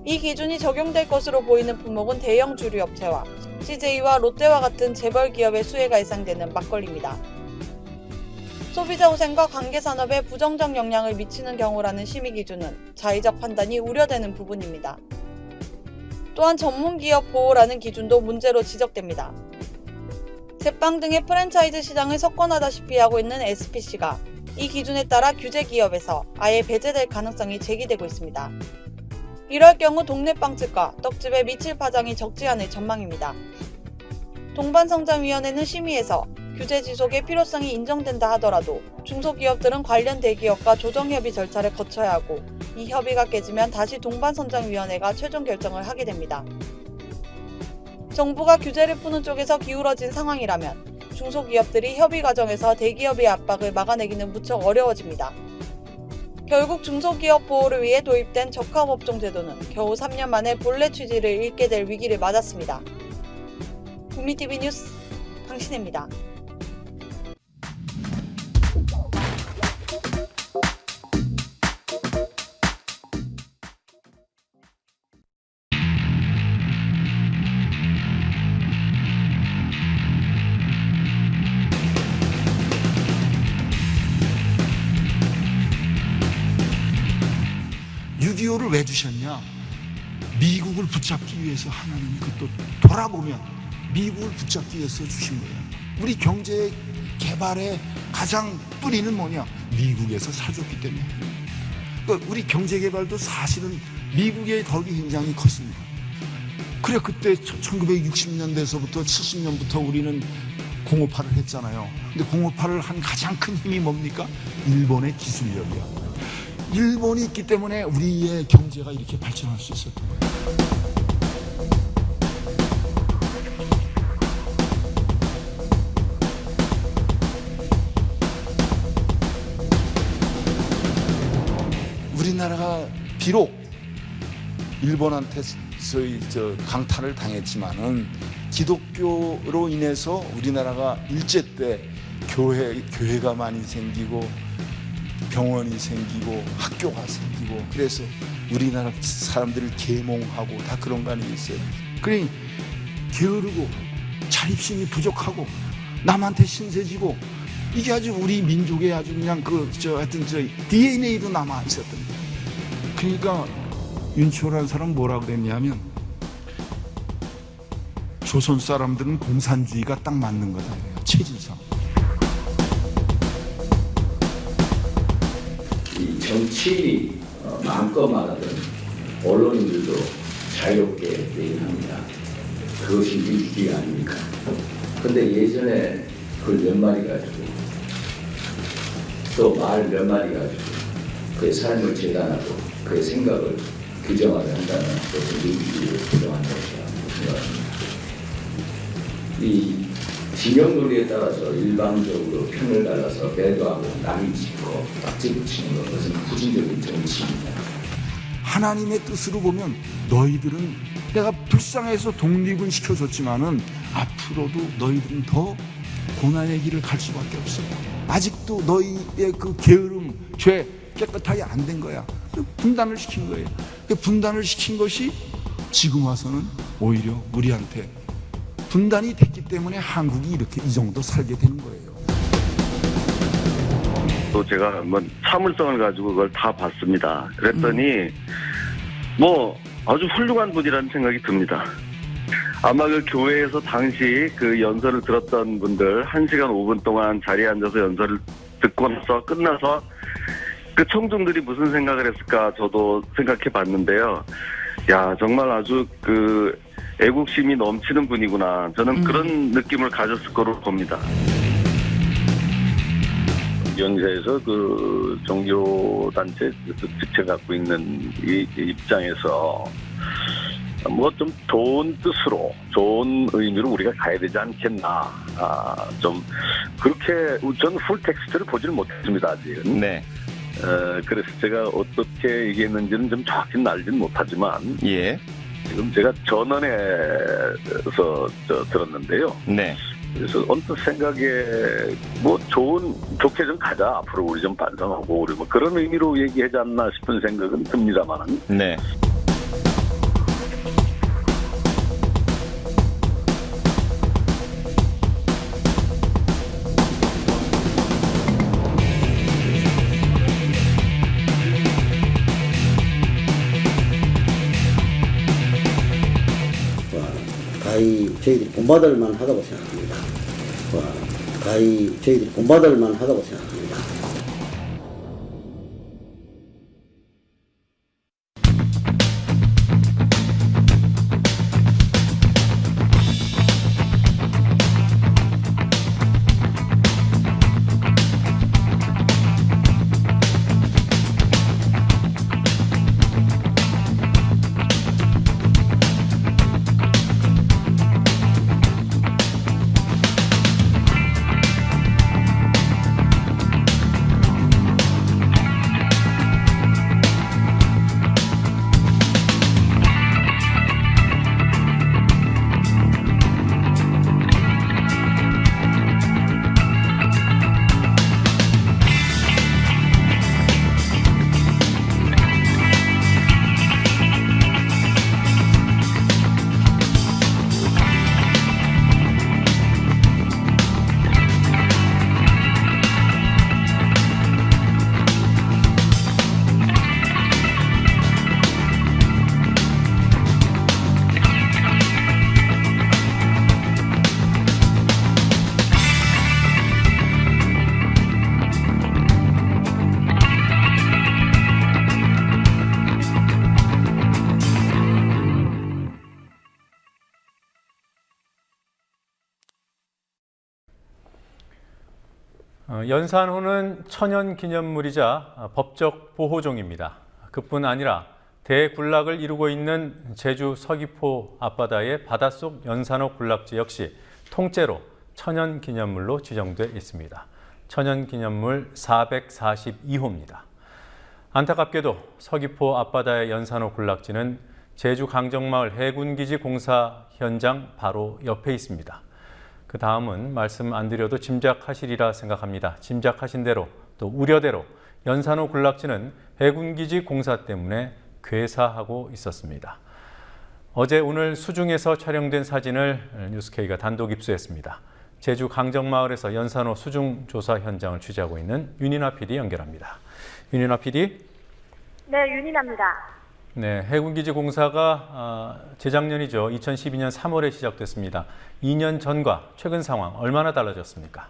이 기준이 적용될 것으로 보이는 품목은 대형 주류업체와 CJ와 롯데와 같은 재벌 기업의 수혜가 예상되는 막걸리입니다. 소비자 후생과 관계산업에 부정적 영향을 미치는 경우라는 심의 기준은 자의적 판단이 우려되는 부분입니다. 또한 전문기업 보호라는 기준도 문제로 지적됩니다. 제빵 등의 프랜차이즈 시장을 석권하다시피 하고 있는 SPC가 이 기준에 따라 규제 기업에서 아예 배제될 가능성이 제기되고 있습니다. 이럴 경우 동네 빵집과 떡집에 미칠 파장이 적지 않을 전망입니다. 동반성장위원회는 심의에서 규제 지속의 필요성이 인정된다 하더라도 중소기업들은 관련 대기업과 조정협의 절차를 거쳐야 하고 이 협의가 깨지면 다시 동반성장위원회가 최종 결정을 하게 됩니다. 정부가 규제를 푸는 쪽에서 기울어진 상황이라면 중소기업들이 협의 과정에서 대기업의 압박을 막아내기는 무척 어려워집니다. 결국 중소기업 보호를 위해 도입된 적합업종 제도는 겨우 3년 만에 본래 취지를 잃게 될 위기를 맞았습니다. 국민TV 뉴스 강신혜입니다. 를 왜 주셨냐? 미국을 붙잡기 위해서 하나님이 그것도 돌아보면 미국을 붙잡기 위해서 주신 거예요. 우리 경제 개발의 가장 뿌리는 뭐냐? 미국에서 사줬기 때문에. 그러니까 우리 경제 개발도 사실은 미국의 덕이 굉장히 컸습니다. 그래 그때 1960년대에서부터 70년부터 우리는 공업화를 했잖아요. 근데 공업화를 한 가장 큰 힘이 뭡니까? 일본의 기술력이야. 일본이 있기 때문에 우리의 경제가 이렇게 발전할 수 있었던 거예요. 우리나라가 비록 일본한테 강탈을 당했지만은 기독교로 인해서 우리나라가 일제 때 교회가 많이 생기고 병원이 생기고 학교가 생기고 그래서 우리나라 사람들을 계몽하고 다 그런 관이 있어요. 그러니 게으르고 자립심이 부족하고 남한테 신세지고 이게 아주 우리 민족의 아주 그냥 하여튼 DNA로 남아 있었던 거예요. 그러니까 윤치호라는 사람은 뭐라고 그랬냐면 조선 사람들은 공산주의가 딱 맞는 거다. 체질상. 이 정치 마음껏 말하던 언론인들도 자유롭게 얘기합니다. 그것이 민주주의 아닙니까? 근데 예전에 그걸 몇 마디 가지고 또 말 몇 마디 가지고 그의 삶을 재단하고 그의 생각을 규정하려 한다는 것을 민주주의를 규정하는 것이라고 생각합니다. 이 진영 논리에 따라서 일방적으로 편을 갈라서 배도하고 남이 짓고 딱지 붙이는 것은 부진적인 정치입니다. 하나님의 뜻으로 보면 너희들은 내가 불쌍해서 독립은 시켜줬지만은 앞으로도 너희들은 더 고난의 길을 갈 수밖에 없어. 아직도 너희의 그 게으름, 죄 깨끗하게 안 된 거야. 분단을 시킨 거예요. 분단을 시킨 것이 지금 와서는 오히려 우리한테 분단이 됐기 때문에 한국이 이렇게 이 정도 살게 되는 거예요. 또 제가 참을성을 가지고 그걸 다 봤습니다. 그랬더니 뭐 아주 훌륭한 분이라는 생각이 듭니다. 아마 그 교회에서 당시 그 연설을 들었던 분들 1시간 5분 동안 자리에 앉아서 연설을 듣고 나서 끝나서 그 청중들이 무슨 생각을 했을까 저도 생각해 봤는데요. 야, 정말 아주 그 애국심이 넘치는 분이구나. 저는 그런 느낌을 가졌을 거로 봅니다. 연세에서 그 종교단체 직책 갖고 있는 이 입장에서 뭐 좀 좋은 뜻으로, 좋은 의미로 우리가 가야 되지 않겠나. 좀 그렇게 전 풀 텍스트를 보지는 못했습니다, 아직은. 네. 그래서 제가 어떻게 얘기했는지는 좀 정확히 알지는 못하지만. 예. 지금 제가 전원에서 들었는데요. 네. 그래서 언뜻 생각에 뭐 좋게 좀 가자. 앞으로 우리 좀 반성하고 우리 뭐 그런 의미로 얘기하지 않나 싶은 생각은 듭니다만은. 네. 가히 저희들이 본받을 만하다고 생각합니다. 가히 저희들이 본받을 만하다고 생각합니다. 연산호는 천연기념물이자 법적 보호종입니다. 그뿐 아니라 대군락을 이루고 있는 제주 서귀포 앞바다의 바닷속 연산호 군락지 역시 통째로 천연기념물로 지정돼 있습니다. 천연기념물 442호입니다. 안타깝게도 서귀포 앞바다의 연산호 군락지는 제주 강정마을 해군기지 공사 현장 바로 옆에 있습니다. 그 다음은 말씀 안 드려도 짐작하시리라 생각합니다. 짐작하신 대로 또 우려대로 연산호 군락지는 해군기지 공사 때문에 괴사하고 있었습니다. 어제 오늘 수중에서 촬영된 사진을 뉴스K가 단독 입수했습니다. 제주 강정마을에서 연산호 수중 조사 현장을 취재하고 있는 윤인아 PD 연결합니다. 윤인아 PD. 네, 윤인아입니다. 네, 해군기지 공사가 재작년이죠. 2012년 3월에 시작됐습니다. 2년 전과 최근 상황 얼마나 달라졌습니까?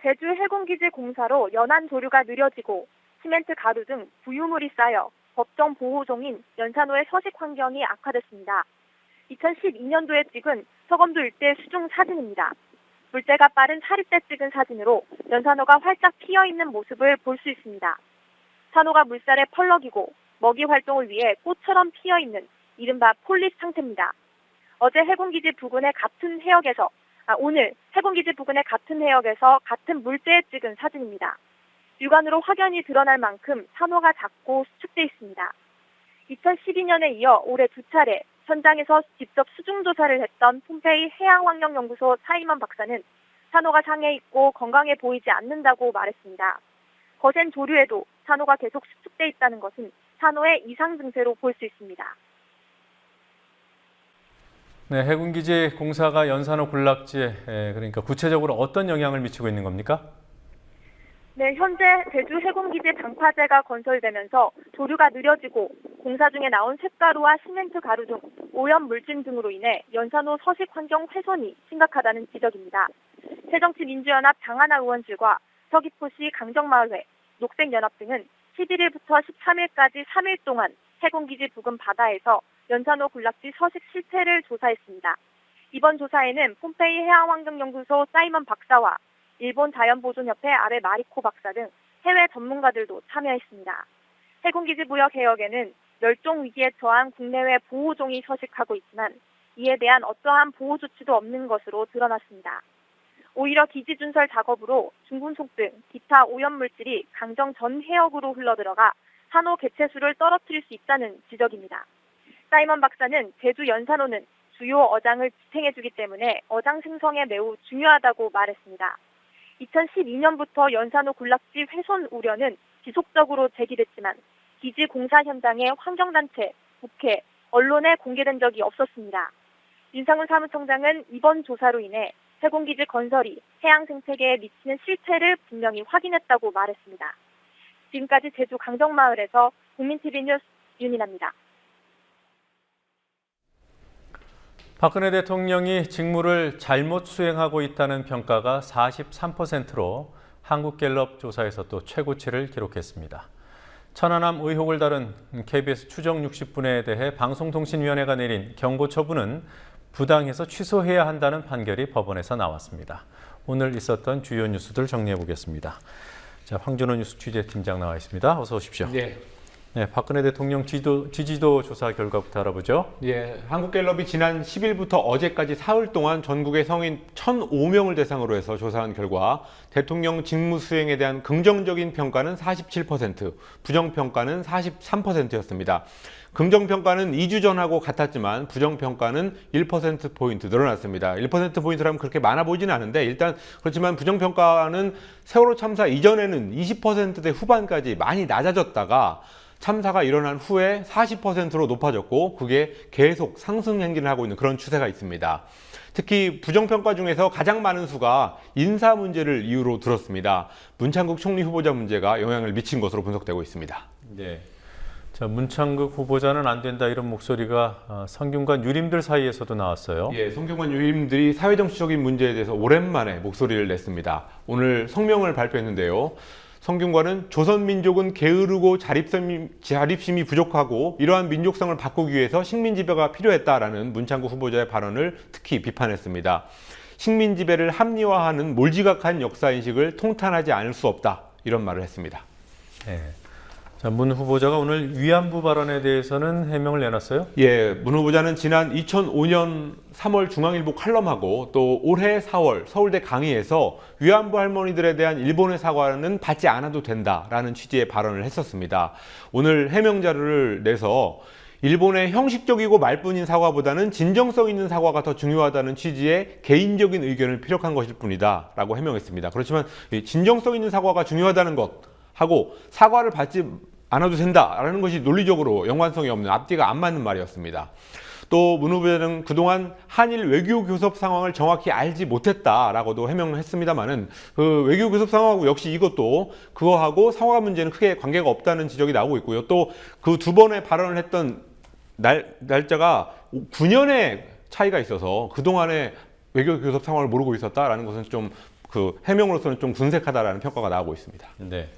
제주 해군기지 공사로 연안 조류가 느려지고 시멘트 가루 등 부유물이 쌓여 법정 보호종인 연산호의 서식 환경이 악화됐습니다. 2012년도에 찍은 서검도 일대 수중 사진입니다. 물때가 빠른 사립 때 찍은 사진으로 연산호가 활짝 피어있는 모습을 볼 수 있습니다. 산호가 물살에 펄럭이고 먹이 활동을 위해 꽃처럼 피어있는 이른바 폴립 상태입니다. 어제 해군기지 부근의 같은 해역에서 오늘 해군기지 부근의 같은 해역에서 같은 물때에 찍은 사진입니다. 육안으로 확연히 드러날 만큼 산호가 작고 수축돼 있습니다. 2012년에 이어 올해 두 차례 현장에서 직접 수중조사를 했던 폼페이 해양환경연구소 사이먼 박사는 산호가 상해 있고 건강해 보이지 않는다고 말했습니다. 거센 조류에도 산호가 계속 수축돼 있다는 것은 산호의 이상 증세로 볼 수 있습니다. 네, 해군기지 공사가 연산호 군락지에 그러니까 구체적으로 어떤 영향을 미치고 있는 겁니까? 네, 현재 제주 해군기지 방파제가 건설되면서 조류가 느려지고 공사 중에 나온 쇳가루와 시멘트 가루 등 오염 물질 등으로 인해 연산호 서식 환경 훼손이 심각하다는 지적입니다. 새정치민주연합 장하나 의원실과 서귀포시 강정마을회, 녹색연합 등은 11일부터 13일까지 3일 동안 해군기지 부근 바다에서 연산호 군락지 서식 실태를 조사했습니다. 이번 조사에는 폼페이 해양환경연구소 사이먼 박사와 일본 자연보존협회 아베 마리코 박사 등 해외 전문가들도 참여했습니다. 해군기지 부역 해역에는 멸종 위기에 처한 국내외 보호종이 서식하고 있지만 이에 대한 어떠한 보호 조치도 없는 것으로 드러났습니다. 오히려 기지 준설 작업으로 중금속 등 기타 오염물질이 강정 전 해역으로 흘러들어가 산호 개체수를 떨어뜨릴 수 있다는 지적입니다. 사이먼 박사는 제주 연산호는 주요 어장을 지탱해주기 때문에 어장 생성에 매우 중요하다고 말했습니다. 2012년부터 연산호 군락지 훼손 우려는 지속적으로 제기됐지만 기지 공사 현장의 환경단체, 국회, 언론에 공개된 적이 없었습니다. 윤상훈 사무총장은 이번 조사로 인해 해군기지 건설이 해양 생태계에 미치는 실태를 분명히 확인했다고 말했습니다. 지금까지 제주 강정마을에서 국민TV 뉴스 윤인아입니다. 박근혜 대통령이 직무를 잘못 수행하고 있다는 평가가 43%로 한국갤럽 조사에서 또 최고치를 기록했습니다. 천안함 의혹을 다룬 KBS 추정 60분에 대해 방송통신위원회가 내린 경고 처분은 부당해서 취소해야 한다는 판결이 법원에서 나왔습니다. 오늘 있었던 주요 뉴스들 정리해 보겠습니다. 자, 황준호 뉴스 취재팀장 나와 있습니다. 어서 오십시오. 네. 네, 박근혜 대통령 지지도 조사 결과부터 알아보죠. 예, 한국갤럽이 지난 10일부터 어제까지 사흘 동안 전국의 성인 1,005명을 대상으로 해서 조사한 결과 대통령 직무 수행에 대한 긍정적인 평가는 47%, 부정평가는 43%였습니다. 긍정평가는 2주 전하고 같았지만 부정평가는 1%포인트 늘어났습니다. 1%포인트라면 그렇게 많아 보이지는 않은데 일단 그렇지만 부정평가는 세월호 참사 이전에는 20%대 후반까지 많이 낮아졌다가 참사가 일어난 후에 40%로 높아졌고 그게 계속 상승 행진을 하고 있는 그런 추세가 있습니다. 특히 부정평가 중에서 가장 많은 수가 인사 문제를 이유로 들었습니다. 문창국 총리 후보자 문제가 영향을 미친 것으로 분석되고 있습니다. 네. 자, 문창국 후보자는 안 된다 이런 목소리가 성균관 유림들 사이에서도 나왔어요. 예, 성균관 유림들이 사회정치적인 문제에 대해서 오랜만에 목소리를 냈습니다. 오늘 성명을 발표했는데요. 성균관은 조선민족은 게으르고 자립심이 부족하고 이러한 민족성을 바꾸기 위해서 식민지배가 필요했다라는 문창국 후보자의 발언을 특히 비판했습니다. 식민 지배를 합리화하는 몰지각한 역사인식을 통탄하지 않을 수 없다. 이런 말을 했습니다. 네. 자, 문 후보자가 오늘 위안부 발언에 대해서는 해명을 내놨어요? 예, 문 후보자는 지난 2005년 3월 중앙일보 칼럼하고 또 올해 4월 서울대 강의에서 위안부 할머니들에 대한 일본의 사과는 받지 않아도 된다라는 취지의 발언을 했었습니다. 오늘 해명 자료를 내서 일본의 형식적이고 말뿐인 사과보다는 진정성 있는 사과가 더 중요하다는 취지의 개인적인 의견을 피력한 것일 뿐이다 라고 해명했습니다. 그렇지만 진정성 있는 사과가 중요하다는 것하고 사과를 받지 않아도 된다라는 것이 논리적으로 연관성이 없는 앞뒤가 안 맞는 말이었습니다. 또 문 후보자는 그동안 한일 외교 교섭 상황을 정확히 알지 못했다라고도 해명을 했습니다만은 그 외교 교섭 상황하고 역시 이것도 그거하고 사과 문제는 크게 관계가 없다는 지적이 나오고 있고요. 또 그 두 번의 발언을 했던 날짜가 9년의 차이가 있어서 그동안의 외교 교섭 상황을 모르고 있었다라는 것은 좀 그 해명으로서는 좀 군색하다라는 평가가 나오고 있습니다. 네.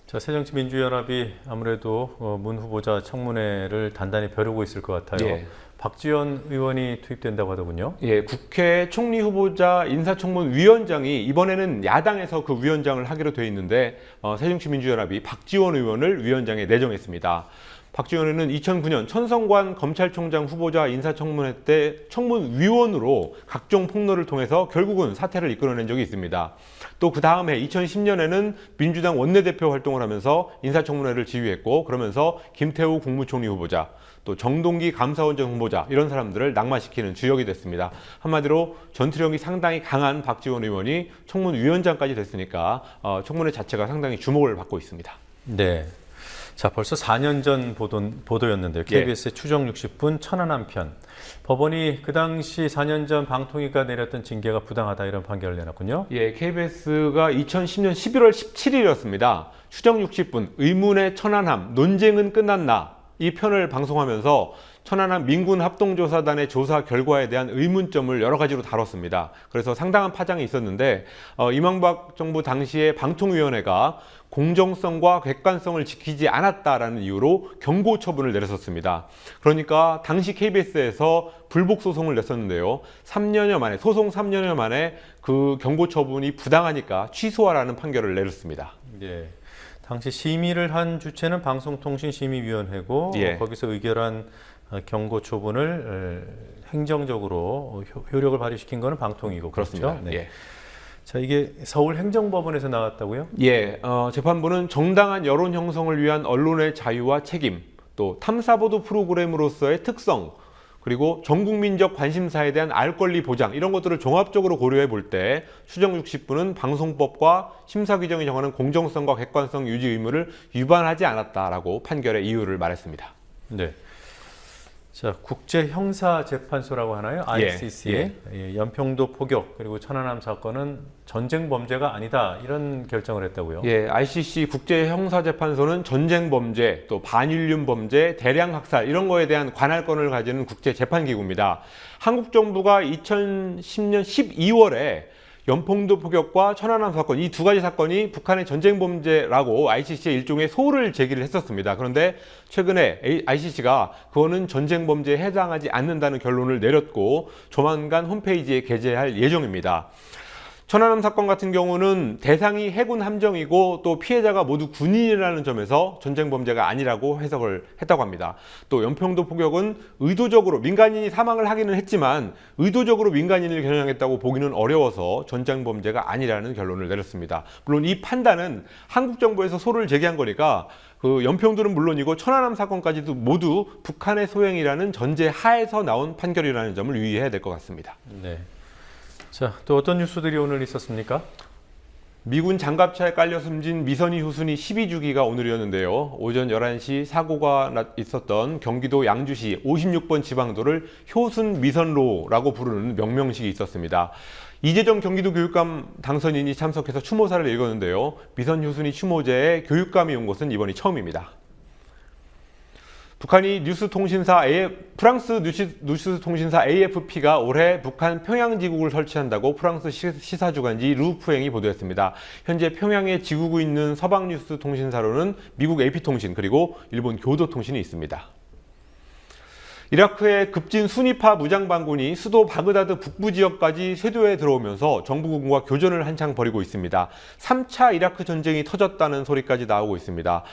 자, 새정치민주연합이 아무래도 문 후보자 청문회를 단단히 벼르고 있을 것 같아요. 예. 박지원 의원이 투입된다고 하더군요. 예, 국회 총리 후보자 인사청문위원장이 이번에는 야당에서 그 위원장을 하기로 돼 있는데 새정치민주연합이 박지원 의원을 위원장에 내정했습니다. 박지원 의원은 2009년 천성관 검찰총장 후보자 인사청문회 때 청문위원으로 각종 폭로를 통해서 결국은 사퇴를 이끌어낸 적이 있습니다. 또 그 다음 해 2010년에는 민주당 원내대표 활동을 하면서 인사청문회를 지휘했고 그러면서 김태우 국무총리 후보자, 또 정동기 감사원장 후보자 이런 사람들을 낙마시키는 주역이 됐습니다. 한마디로 전투력이 상당히 강한 박지원 의원이 청문위원장까지 됐으니까 청문회 자체가 상당히 주목을 받고 있습니다. 네. 자, 벌써 4년 전 보도였는데요. KBS의 추정 60분 천안 한편. 법원이 그 당시 4년 전 방통위가 내렸던 징계가 부당하다 이런 판결을 내놨군요. 예, KBS가 2010년 11월 17일이었습니다. 추정 60분 의문의 천안함 논쟁은 끝났나 이 편을 방송하면서 천안함 민군 합동조사단의 조사 결과에 대한 의문점을 여러 가지로 다뤘습니다. 그래서 상당한 파장이 있었는데 이명박 정부 당시에 방통위원회가 공정성과 객관성을 지키지 않았다라는 이유로 경고 처분을 내렸었습니다. 그러니까 당시 KBS에서 불복 소송을 냈었는데요. 3년여 만에 소송 3년여 만에 그 경고 처분이 부당하니까 취소하라는 판결을 내렸습니다. 예. 당시 심의를 한 주체는 방송통신심의위원회고 거기서 의결한 경고 처분을 행정적으로 효력을 발휘시킨 것은 방통위고 그렇습니다. 그렇죠? 네. 자, 이게 서울행정법원에서 나왔다고요? 예, 재판부는 정당한 여론 형성을 위한 언론의 자유와 책임, 또 탐사보도 프로그램으로서의 특성, 그리고 전국민적 관심사에 대한 알 권리 보장 이런 것들을 종합적으로 고려해 볼 때 추정 60분은 방송법과 심사 규정이 정하는 공정성과 객관성 유지 의무를 위반하지 않았다라고 판결의 이유를 말했습니다. 네. 자, 국제형사재판소라고 하나요? ICC. 연평도 포격 그리고 천안함 사건은 전쟁 범죄가 아니다 이런 결정을 했다고요? 예, ICC 국제형사재판소는 전쟁 범죄, 또 반인륜 범죄, 대량 학살 이런 거에 대한 관할권을 가지는 국제재판기구입니다. 한국 정부가 2010년 12월에 연평도 포격과 천안함 사건 이 두 가지 사건이 북한의 전쟁 범죄라고 ICC에 일종의 소를 제기를 했었습니다. 그런데 최근에 ICC가 그거는 전쟁 범죄에 해당하지 않는다는 결론을 내렸고 조만간 홈페이지에 게재할 예정입니다. 천안함 사건 같은 경우는 대상이 해군 함정이고 또 피해자가 모두 군인이라는 점에서 전쟁 범죄가 아니라고 해석을 했다고 합니다. 또 연평도 포격은 의도적으로 민간인이 사망을 하기는 했지만 의도적으로 민간인을 겨냥했다고 보기는 어려워서 전쟁 범죄가 아니라는 결론을 내렸습니다. 물론 이 판단은 한국 정부에서 소를 제기한 거니까 그 연평도는 물론이고 천안함 사건까지도 모두 북한의 소행이라는 전제 하에서 나온 판결이라는 점을 유의해야 될 것 같습니다. 네. 자, 또 어떤 뉴스들이 오늘 있었습니까? 미군 장갑차에 깔려 숨진 미선희 후순위 12주기가 오늘이었는데요. 오전 11시 사고가 있었던 경기도 양주시 56번 지방도를 효순 미선로라고 부르는 명명식이 있었습니다. 이재정 경기도 교육감 당선인이 참석해서 추모사를 읽었는데요. 미선 효순이 추모제에 교육감이 온 것은 이번이 처음입니다. 북한이 프랑스 뉴스통신사 AFP가 올해 북한 평양지국을 설치한다고 프랑스 시사주간지 루프행이 보도했습니다. 현재 평양에 지구고 있는 서방뉴스통신사로는 미국 AP통신 그리고 일본 교도통신이 있습니다. 이라크의 급진 수니파 무장반군이 수도 바그다드 북부 지역까지 쇄도에 들어오면서 정부군과 교전을 한창 벌이고 있습니다. 3차 이라크 전쟁이 터졌다는 소리까지 나오고 있습니다.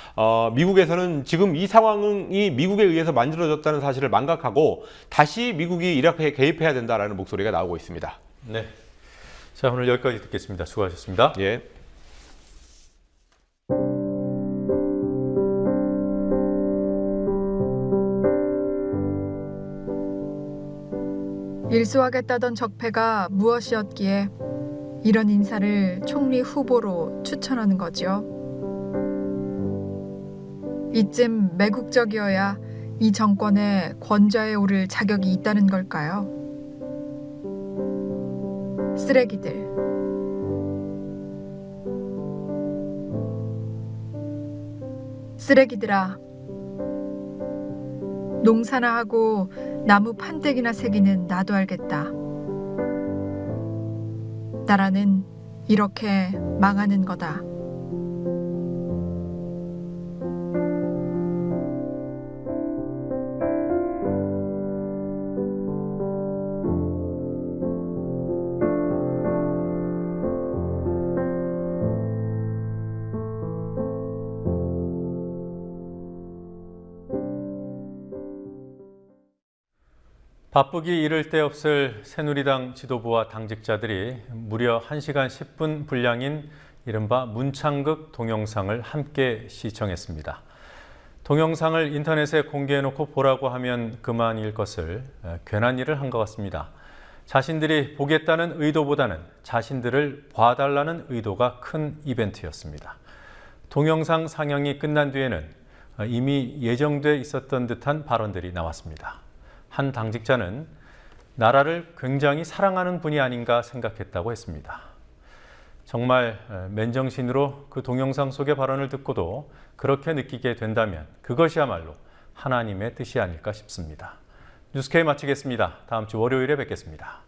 미국에서는 지금 이 상황이 미국에 의해서 만들어졌다는 사실을 망각하고 다시 미국이 이라크에 개입해야 된다는 목소리가 나오고 있습니다. 네. 자, 오늘 여기까지 듣겠습니다. 수고하셨습니다. 예. 일소하겠다던 적폐가 무엇이었기에 이런 인사를 총리 후보로 추천하는 거죠. 이쯤 매국적이어야 이 정권의 권좌에 오를 자격이 있다는 걸까요? 쓰레기들. 쓰레기들아. 농사나 하고 나무 판때기나 새기는 나도 알겠다. 나라는 이렇게 망하는 거다. 바쁘기 이를 데 없을 새누리당 지도부와 당직자들이 무려 1시간 10분 분량인 이른바 문창극 동영상을 함께 시청했습니다. 동영상을 인터넷에 공개해놓고 보라고 하면 그만일 것을 괜한 일을 한 것 같습니다. 자신들이 보겠다는 의도보다는 자신들을 봐달라는 의도가 큰 이벤트였습니다. 동영상 상영이 끝난 뒤에는 이미 예정돼 있었던 듯한 발언들이 나왔습니다. 한 당직자는 나라를 굉장히 사랑하는 분이 아닌가 생각했다고 했습니다. 정말 맨정신으로 그 동영상 속의 발언을 듣고도 그렇게 느끼게 된다면 그것이야말로 하나님의 뜻이 아닐까 싶습니다. 뉴스K 마치겠습니다. 다음 주 월요일에 뵙겠습니다.